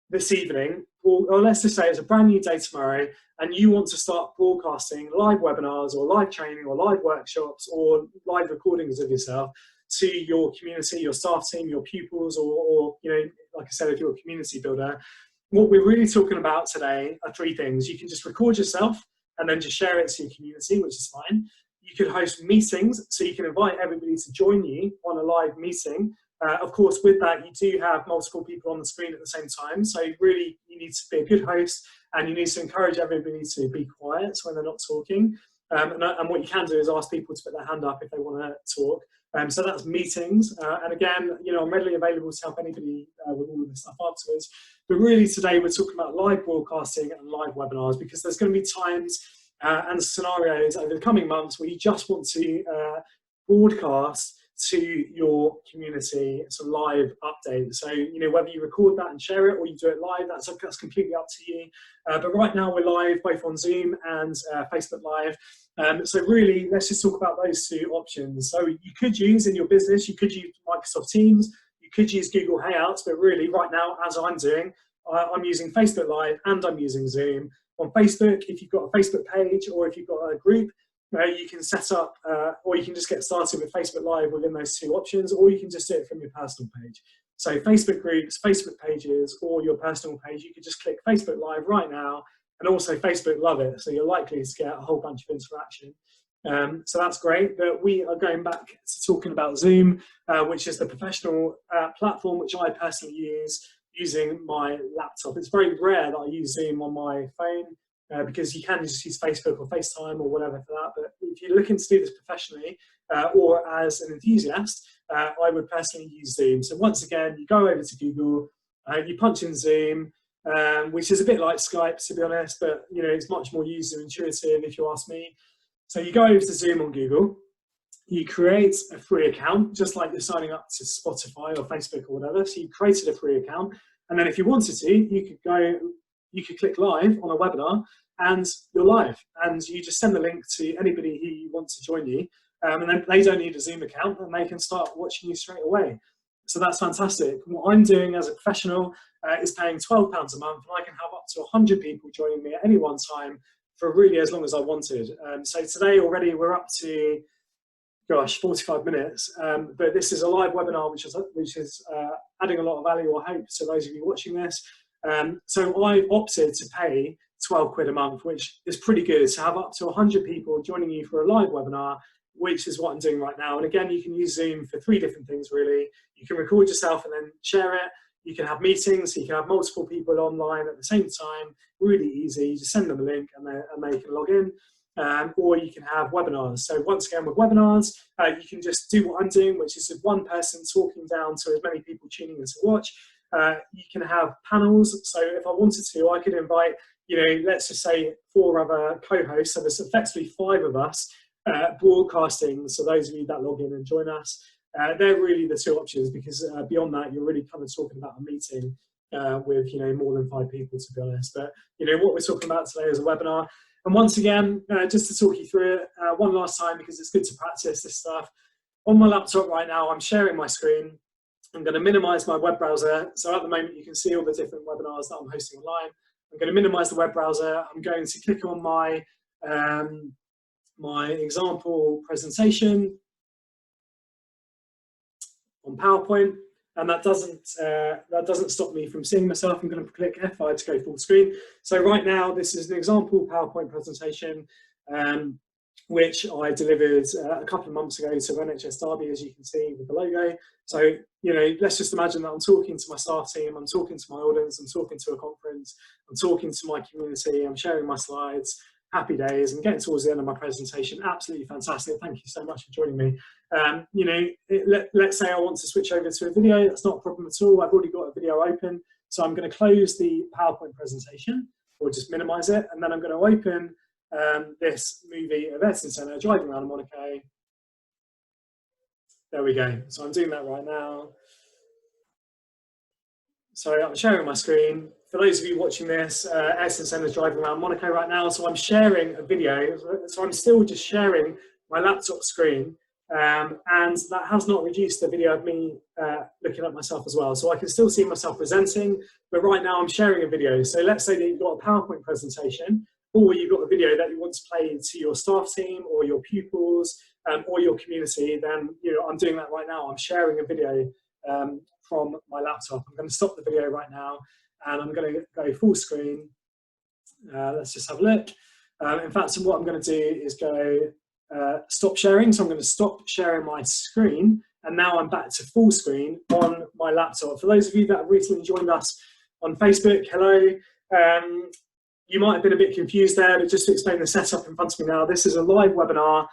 Speaker 1: this evening, or let's just say it's a brand new day tomorrow, and you want to start broadcasting live webinars or live training or live workshops or live recordings of yourself to your community, your staff team, your pupils, or you know, like I said, if you're a community builder, what we're really talking about today are 3 things. You can just record yourself and then just share it to your community, which is fine. You could host meetings, so you can invite everybody to join you on a live meeting. Of course, with that, you do have multiple people on the screen at the same time. So really, you need to be a good host and you need to encourage everybody to be quiet when they're not talking. And what you can do is ask people to put their hand up if they want to talk. So that's meetings. And again, I'm readily available to help anybody with all of this stuff afterwards. But really today we're talking about live broadcasting and live webinars, because there's going to be times and scenarios over the coming months where you just want to broadcast to your community. It's a live update. So, whether you record that and share it or you do it live, that's completely up to you. But right now we're live both on Zoom and Facebook Live. So really, let's just talk about those two options. So you could use in your business, you could use Microsoft Teams, you could use Google Hangouts, but really right now, as I'm doing, I'm using Facebook Live and I'm using Zoom. On Facebook, if you've got a Facebook page or if you've got a group, you can set up, or you can just get started with Facebook Live within those two options, or you can just do it from your personal page. So Facebook groups, Facebook pages, or your personal page, you can just click Facebook Live right now, and also Facebook Love It, so you're likely to get a whole bunch of interaction. So that's great, but we are going back to talking about Zoom, which is the professional platform which I personally use using my laptop. It's very rare that I use Zoom on my phone, because you can just use Facebook or FaceTime or whatever for that. But if you're looking to do this professionally or as an enthusiast, I would personally use Zoom. So once again, you go over to Google, you punch in Zoom, which is a bit like Skype, to be honest, but it's much more user intuitive if you ask me. So you go over to Zoom on Google, you create a free account, just like you're signing up to Spotify or Facebook or whatever. So you created a free account, and then if you wanted to, you could click live on a webinar, and you're live, and you just send the link to anybody who wants to join you, and then they don't need a Zoom account, and they can start watching you straight away. So that's fantastic. What I'm doing as a professional is paying £12 a month, and I can have up to 100 people joining me at any one time for really as long as I wanted. So today already we're up to 45 minutes, but this is a live webinar which is adding a lot of value, I hope, to those of you watching this. So I opted to pay 12 quid a month, which is pretty good, to have up to 100 people joining you for a live webinar, which is what I'm doing right now. And again, you can use Zoom for 3 different things, really. You can record yourself and then share it. You can have meetings, so you can have multiple people online at the same time, really easy. You just send them a link and they can log in. Or you can have webinars. So once again, with webinars, you can just do what I'm doing, which is one person talking down to as many people tuning in to watch. You can have panels. So if I wanted to, I could invite, let's just say 4 other co-hosts. So there's effectively 5 of us broadcasting. So those of you that log in and join us, they're really the 2 options, because beyond that, you're really kind of talking about a meeting with, more than 5 people, to be honest. But, what we're talking about today is a webinar. And once again, just to talk you through it one last time, because it's good to practice this stuff. On my laptop right now, I'm sharing my screen. I'm going to minimize my web browser. So at the moment, you can see all the different webinars that I'm hosting online. I'm going to minimize the web browser. I'm going to click on my, my example presentation on PowerPoint. And that doesn't stop me from seeing myself. I'm going to click F5 to go full screen. So right now, this is an example PowerPoint presentation, which I delivered a couple of months ago to NHS Derby, as you can see with the logo. So, let's just imagine that I'm talking to my staff team, I'm talking to my audience, I'm talking to a conference, I'm talking to my community, I'm sharing my slides. Happy days. And getting towards the end of my presentation. Absolutely fantastic. Thank you so much for joining me. Let's say I want to switch over to a video. That's not a problem at all. I've already got a video open. So I'm going to close the PowerPoint presentation, or just minimize it. And then I'm going to open this movie of Edison Centre, Driving Around Monaco. There we go. So I'm doing that right now. So I'm sharing my screen. For those of you watching this, Edison Centre is driving around Monaco right now. So I'm sharing a video. So I'm still just sharing my laptop screen. And that has not reduced the video of me looking at myself as well. So I can still see myself presenting, but right now I'm sharing a video. So let's say that you've got a PowerPoint presentation, or you've got a video that you want to play to your staff team or your pupils or your community, then I'm doing that right now. I'm sharing a video from my laptop. I'm going to stop the video right now, and I'm going to go full screen. Let's just have a look. In fact, so what I'm going to do is go stop sharing. So I'm going to stop sharing my screen, and now I'm back to full screen on my laptop. For those of you that have recently joined us on Facebook, hello. you might have been a bit confused there, but just to explain the setup in front of me now, this is a live webinar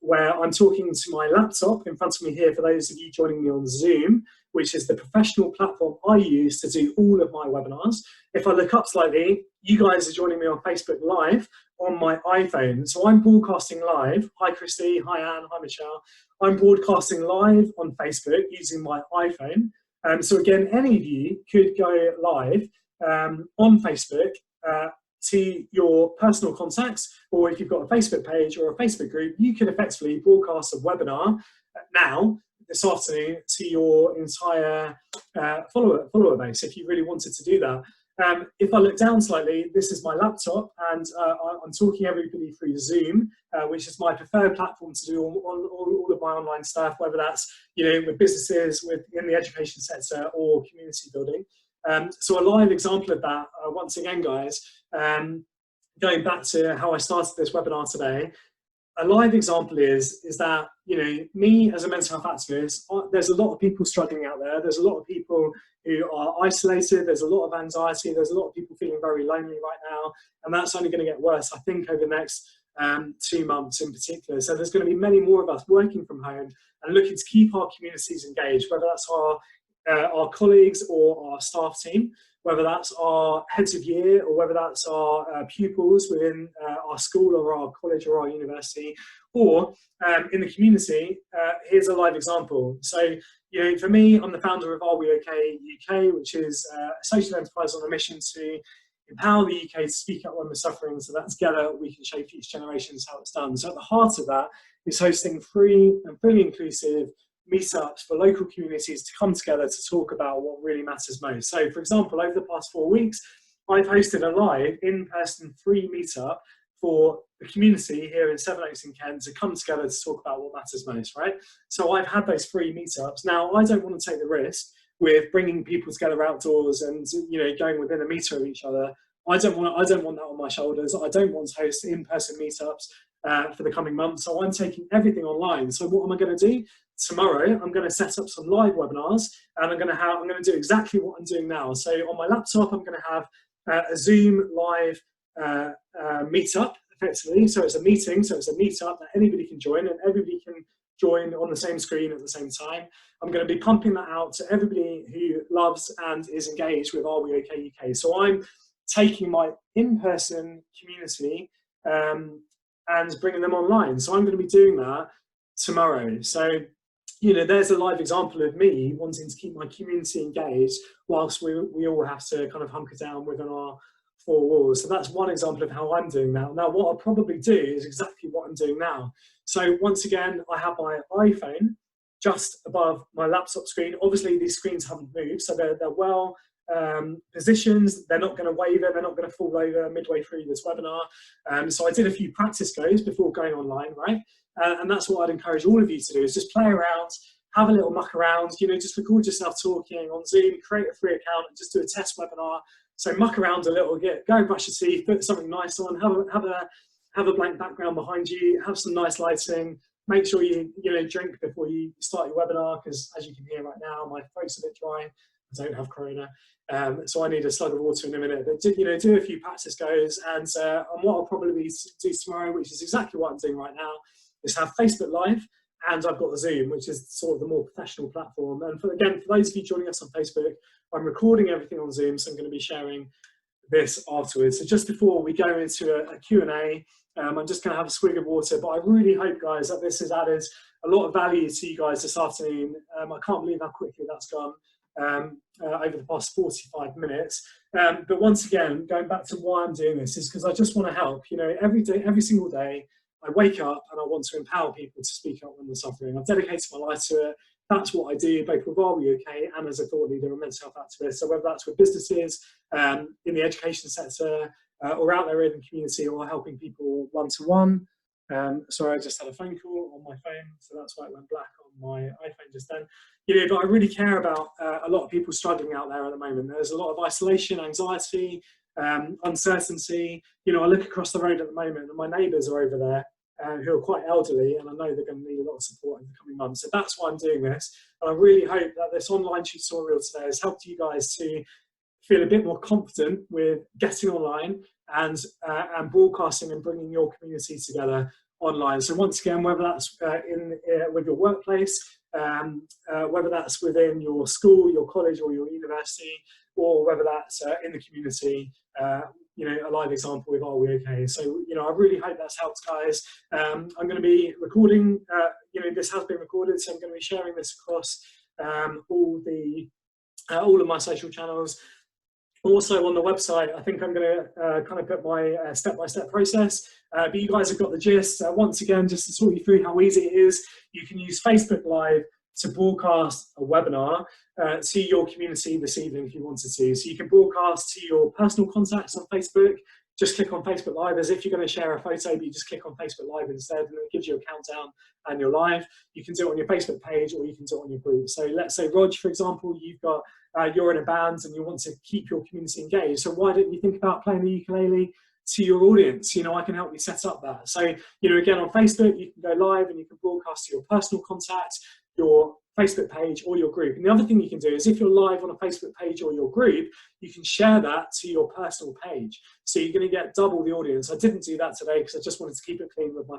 Speaker 1: where I'm talking to my laptop in front of me here for those of you joining me on Zoom, which is the professional platform I use to do all of my webinars. If I look up slightly, you guys are joining me on Facebook Live on my iPhone. So I'm broadcasting live. Hi, Christy. Hi, Anne. Hi, Michelle. I'm broadcasting live on Facebook using my iPhone. So again, any of you could go live on Facebook to your personal contacts, or if you've got a Facebook page or a Facebook group, you can effectively broadcast a webinar now, this afternoon, to your entire follower base if you really wanted to do that. If I look down slightly, this is my laptop, and I'm talking everybody through Zoom, which is my preferred platform to do all of my online stuff, whether that's with businesses, in the education sector, or community building. So a live example of that, once again, guys, going back to how I started this webinar today, a live example is that, me as a mental health activist, there's a lot of people struggling out there. There's a lot of people who are isolated. There's a lot of anxiety. There's a lot of people feeling very lonely right now. And that's only going to get worse, I think, over the next 2 months in particular. So there's going to be many more of us working from home and looking to keep our communities engaged, whether that's our colleagues or our staff team, whether that's our heads of year or whether that's our pupils within our school or our college or our university, or in the community. Here's a live example. So, for me, I'm the founder of Are We OK UK, which is a social enterprise on a mission to empower the UK to speak up when we're suffering, so that together we can show future generations how it's done. So at the heart of that is hosting free and fully inclusive meetups for local communities to come together to talk about what really matters most. So, for example, over the past 4 weeks, I've hosted a live in-person free meetup for the community here in Sevenoaks in Kent to come together to talk about what matters most, right? So I've had those free meetups. Now, I don't want to take the risk with bringing people together outdoors and going within a metre of each other. I don't want that on my shoulders. I don't want to host in-person meetups for the coming months. So I'm taking everything online. So what am I going to do? Tomorrow, I'm going to set up some live webinars, and I'm going to do exactly what I'm doing now. So on my laptop, I'm going to have a Zoom live meetup, effectively. So it's a meeting, so it's a meetup that anybody can join, and everybody can join on the same screen at the same time. I'm going to be pumping that out to everybody who loves and is engaged with Are We OK UK. So I'm taking my in-person community and bringing them online. So I'm going to be doing that tomorrow. So there's a live example of me wanting to keep my community engaged whilst we all have to kind of hunker down within our 4 walls. So that's one example of how I'm doing that. Now, what I'll probably do is exactly what I'm doing now. So once again, I have my iPhone just above my laptop screen. Obviously, these screens haven't moved, so they're well positioned. They're not going to waver. They're not going to fall over midway through this webinar. So I did a few practice goes before going online, right? And that's what I'd encourage all of you to do, is just play around, have a little muck around, just record yourself talking on Zoom, create a free account and just do a test webinar. So muck around a little, go and brush your teeth, put something nice on, have a blank background behind you, have some nice lighting, make sure you drink before you start your webinar, because as you can hear right now, my throat's a bit dry. I don't have corona, so I need a slug of water in a minute. But do a few practice goes, and what I'll probably do tomorrow, which is exactly what I'm doing right now, is have Facebook Live, and I've got the Zoom, which is sort of the more professional platform. And for those of you joining us on Facebook, I'm recording everything on Zoom, so I'm going to be sharing this afterwards. So just before we go into a Q&A, I'm just going to have a swig of water, but I really hope, guys, that this has added a lot of value to you guys this afternoon. I can't believe how quickly that's gone over the past 45 minutes. But once again, going back to why I'm doing this is because I just want to help. Every day, every single day, I wake up and I want to empower people to speak up when they're suffering. I've dedicated my life to it. That's what I do, both with Are We OK and as a thought leader and mental health activist. So whether that's with businesses, in the education sector, or out there in the community, or helping people one-to-one. Sorry, I just had a phone call on my phone, so that's why it went black on my iPhone just then. But I really care about a lot of people struggling out there at the moment. There's a lot of isolation, anxiety, uncertainty. I look across the road at the moment and my neighbours are over there who are quite elderly, and I know they're going to need a lot of support in the coming months. So that's why I'm doing this. And I really hope that this online tutorial today has helped you guys to feel a bit more confident with getting online and broadcasting and bringing your community together online. So once again, whether that's with your workplace, whether that's within your school, your college, or your university, or whether that's in the community, a live example with Are We OK? So, I really hope that's helped, guys. I'm going to be recording, this has been recorded, so I'm going to be sharing this across all of my social channels. Also on the website, I think I'm going to kind of put my step-by-step process, but you guys have got the gist. Once again, just to talk you through how easy it is, you can use Facebook Live to broadcast a webinar to your community this evening if you wanted to. So you can broadcast to your personal contacts on Facebook. Just click on Facebook Live as if you're going to share a photo, but you just click on Facebook Live instead, and it gives you a countdown and you're live. You can do it on your Facebook page, or you can do it on your group. So let's say, Rog, for example, you're in a band and you want to keep your community engaged. So why don't you think about playing the ukulele to your audience? I can help you set up that. So, again, on Facebook, you can go live and you can broadcast to your personal contact, your Facebook page, or your group. And the other thing you can do is, if you're live on a Facebook page or your group, you can share that to your personal page. So you're going to get double the audience. I didn't do that today because I just wanted to keep it clean with my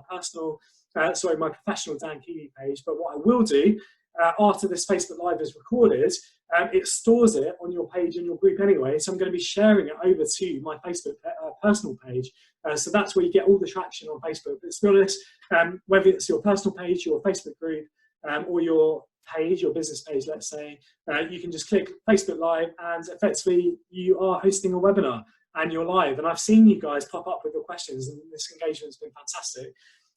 Speaker 1: my professional Dan Keeley page. But what I will do after this Facebook Live is recorded, it stores it on your page and your group anyway. So I'm going to be sharing it over to my Facebook personal page. So that's where you get all the traction on Facebook. But to be honest, whether it's your personal page, your Facebook group, or your page, your business page, let's say, you can just click Facebook Live and effectively you are hosting a webinar and you're live. And I've seen you guys pop up with your questions, and this engagement has been fantastic.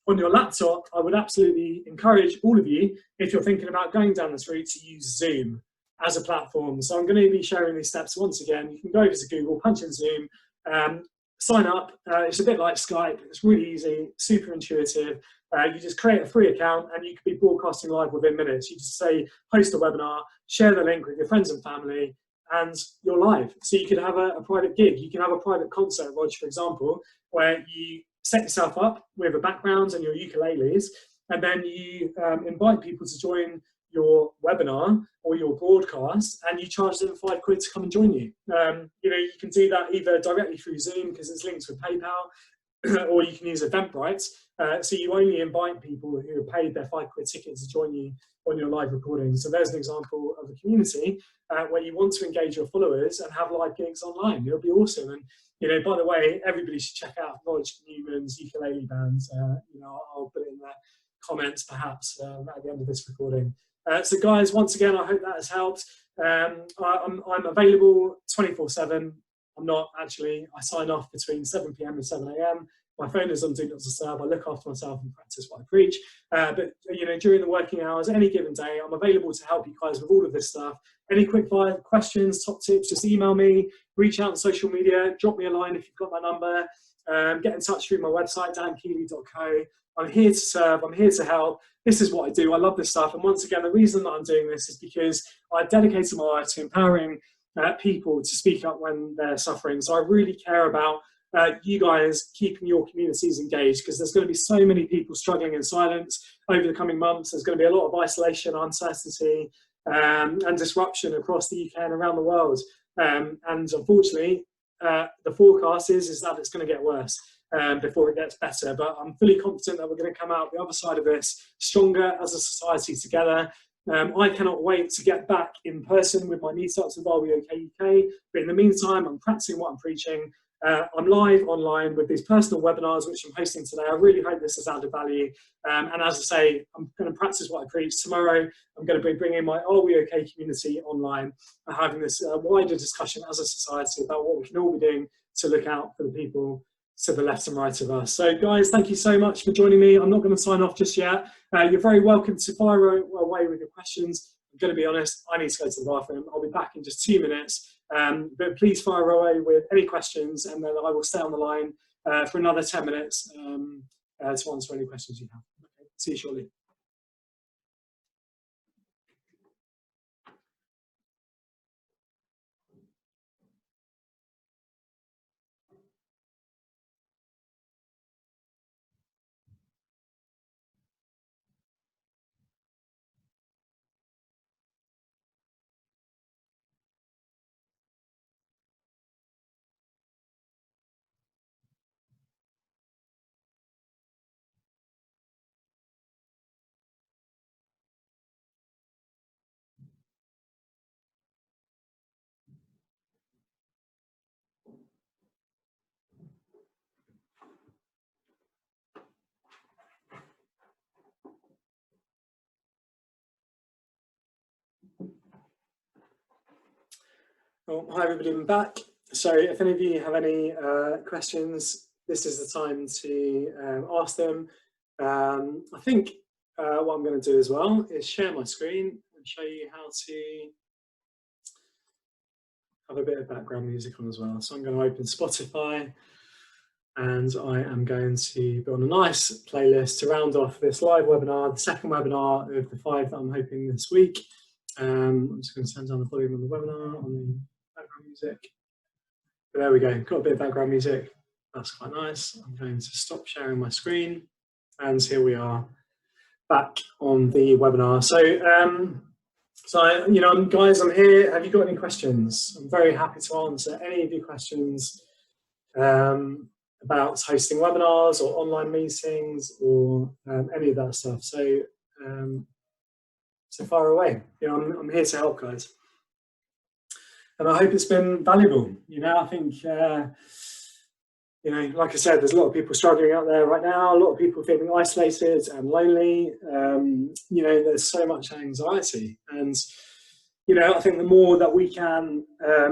Speaker 1: On your laptop, I would absolutely encourage all of you, if you're thinking about going down this route, to use Zoom as a platform. So I'm going to be sharing these steps once again. You can go over to Google, punch in Zoom, sign up. It's a bit like Skype. It's really easy, super intuitive. You just create a free account and you can be broadcasting live within minutes. You just say, host a webinar, share the link with your friends and family, and you're live. So you could have a private gig. You can have a private concert, Rog, for example, where you set yourself up with a background and your ukuleles, and then you invite people to join your webinar or your broadcast, and you charge them £5 to come and join you. You can do that either directly through Zoom because it's linked with PayPal, or you can use Eventbrite. So you only invite people who have paid their £5 ticket to join you on your live recording. So there's an example of a community where you want to engage your followers and have live gigs online. It'll be awesome. And by the way, everybody should check out Rog Newman's ukulele band. I'll put it in the comments perhaps at the end of this recording. So guys, once again, I hope that has helped. I'm available 24/7. I'm not actually. I sign off between 7 p.m. and 7 a.m. My phone is on Do Not Disturb. I look after myself and practice what I preach. But during the working hours, any given day, I'm available to help you guys with all of this stuff. Any quick fire questions, top tips, just email me, reach out on social media, drop me a line if you've got my number. Get in touch through my website, dankeeley.co. I'm here to serve. I'm here to help. This is what I do. I love this stuff. And once again, the reason that I'm doing this is because I dedicated my life to empowering people to speak up when they're suffering. So I really care about you guys keeping your communities engaged, because there's going to be so many people struggling in silence over the coming months. There's going to be a lot of isolation, uncertainty, and disruption across the UK and around the world. And unfortunately, the forecast is that it's going to get worse before it gets better. But I'm fully confident that we're going to come out the other side of this stronger as a society together. I cannot wait to get back in person with my meetups with Are We OK UK. But in the meantime, I'm practicing what I'm preaching. I'm live online with these personal webinars, which I'm hosting today. I really hope this has added value. And as I say, I'm going to practice what I preach. Tomorrow, I'm going to be bringing my Are We OK community online and having this wider discussion as a society about what we can all be doing to look out for the people to the left and right of us. So guys, thank you so much for joining me. I'm not going to sign off just yet. You're very welcome to fire away with your questions. I'm going to be honest, I need to go to the bathroom. I'll be back in just 2 minutes. But please fire away with any questions, and then I will stay on the line for another 10 minutes to answer any questions you have. Okay, see you shortly. Well, hi everybody, I'm back. So if any of you have any questions, this is the time to ask them. I think what I'm going to do as well is share my screen and show you how to have a bit of background music on as well. So I'm going to open Spotify and I am going to build a nice playlist to round off this live webinar, the second webinar of the 5 that I'm hoping this week. I'm just going to turn down the volume on the webinar on the background music. There we go, got a bit of background music. That's quite nice. I'm going to stop sharing my screen. And here we are back on the webinar. So, you know, guys, I'm here. Have you got any questions? I'm very happy to answer any of your questions about hosting webinars or online meetings or any of that stuff. So, so far away. You know, I'm here to help, guys. And I hope it's been valuable. You know, I think, you know, like I said, there's a lot of people struggling out there right now, a lot of people feeling isolated and lonely. You know, there's so much anxiety. And, you know, I think the more that we can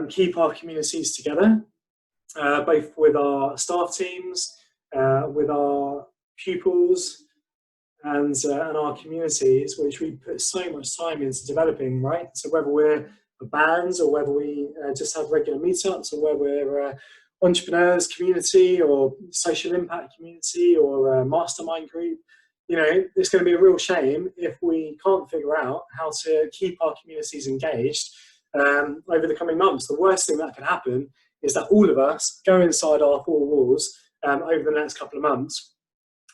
Speaker 1: keep our communities together, both with our staff teams, with our pupils, and our communities, which we put so much time into developing, right? So whether we're a band or whether we just have regular meetups or whether we're entrepreneurs community or social impact community or a mastermind group, you know, it's going to be a real shame if we can't figure out how to keep our communities engaged over the coming months. The worst thing that can happen is that all of us go inside our 4 walls over the next couple of months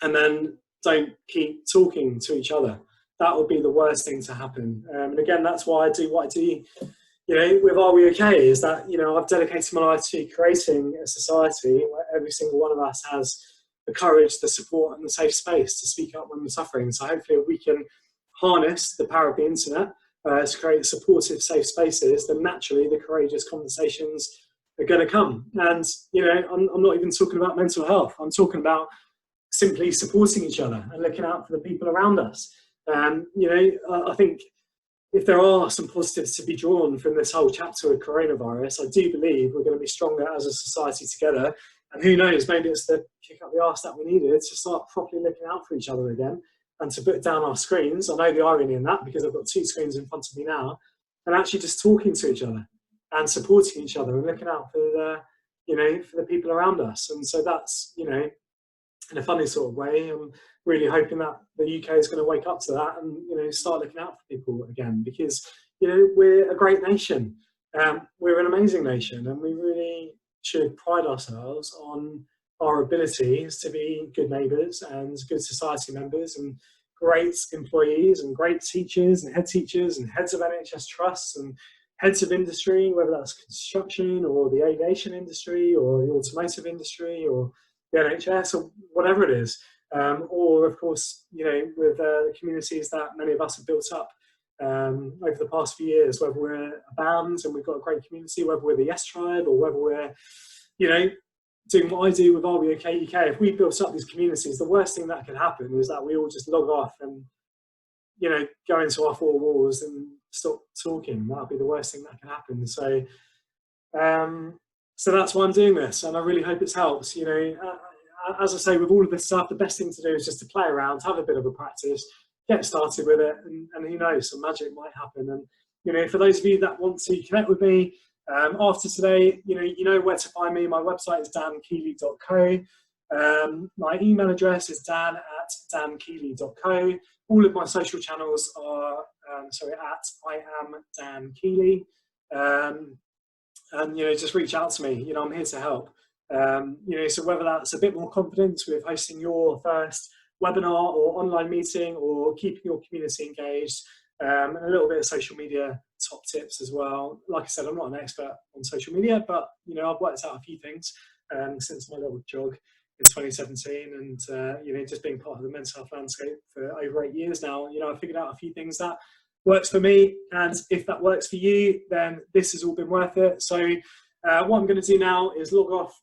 Speaker 1: and then don't keep talking to each other. That would be the worst thing to happen. And again, that's why I do what I do, you know, with Are We Okay, is that, you know, I've dedicated my life to creating a society where every single one of us has the courage, the support and the safe space to speak up when we're suffering. So hopefully we can harness the power of the internet to create supportive, safe spaces, then naturally the courageous conversations are going to come. And, you know, I'm not even talking about mental health. I'm talking about simply supporting each other and looking out for the people around us. You know, I think if there are some positives to be drawn from this whole chapter of coronavirus, I do believe we're going to be stronger as a society together. And who knows, maybe it's the kick up the arse that we needed to start properly looking out for each other again and to put down our screens. I know the irony in that because I've got 2 screens in front of me now, and actually just talking to each other and supporting each other and looking out for the, you know, for the people around us. And so that's, you know, in a funny sort of way, I'm really hoping that the UK is going to wake up to that and, you know, start looking out for people again, because, you know, we're a great nation. We're an amazing nation, and we really should pride ourselves on our abilities to be good neighbours and good society members and great employees and great teachers and heads of NHS trusts and heads of industry, whether that's construction or the aviation industry or the automotive industry or the NHS or whatever it is, or of course, you know, with the communities that many of us have built up over the past few years, whether we're a band and we've got a great community, whether we're the Yes Tribe, or whether we're, you know, doing what I do with Are We Okay UK. If we built up these communities, the worst thing that can happen is that we all just log off and, you know, go into our 4 walls and stop talking. That'll be the worst thing that can happen. So so that's why I'm doing this, and I really hope it helps. You know, as I say, with all of this stuff, the best thing to do is just to play around, have a bit of a practice, get started with it, and who knows, some magic might happen. And, you know, for those of you that want to connect with me after today, you know where to find me. My website is dankeeley.co. My email address is dan@dankeeley.co. All of my social channels are at I am Dan Keeley. And, you know, just reach out to me. You know, I'm here to help. You know, so whether that's a bit more confidence with hosting your first webinar or online meeting or keeping your community engaged, and a little bit of social media top tips as well. Like I said, I'm not an expert on social media, but, you know, I've worked out a few things since my little jog in 2017, and, you know, just being part of the mental health landscape for over 8 years now, you know, I figured out a few things that works for me, and if that works for you, then this has all been worth it. So what I'm going to do now is log off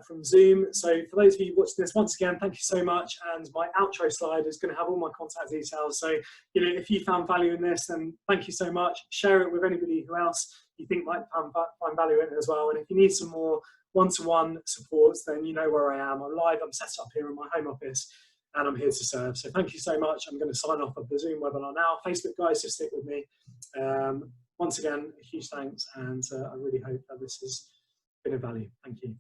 Speaker 1: from Zoom. So for those of you watching this, once again, thank you so much. And my outro slide is going to have all my contact details. So, you know, if you found value in this, then thank you so much. Share it with anybody who else you think might find value in it as well. And if you need some more one-to-one supports, then you know where I am. I'm live, I'm set up here in my home office, and I'm here to serve. So thank you so much. I'm going to sign off of the Zoom webinar now. Facebook guys, just stick with me. Once again, a huge thanks, and I really hope that this has been of value. Thank you.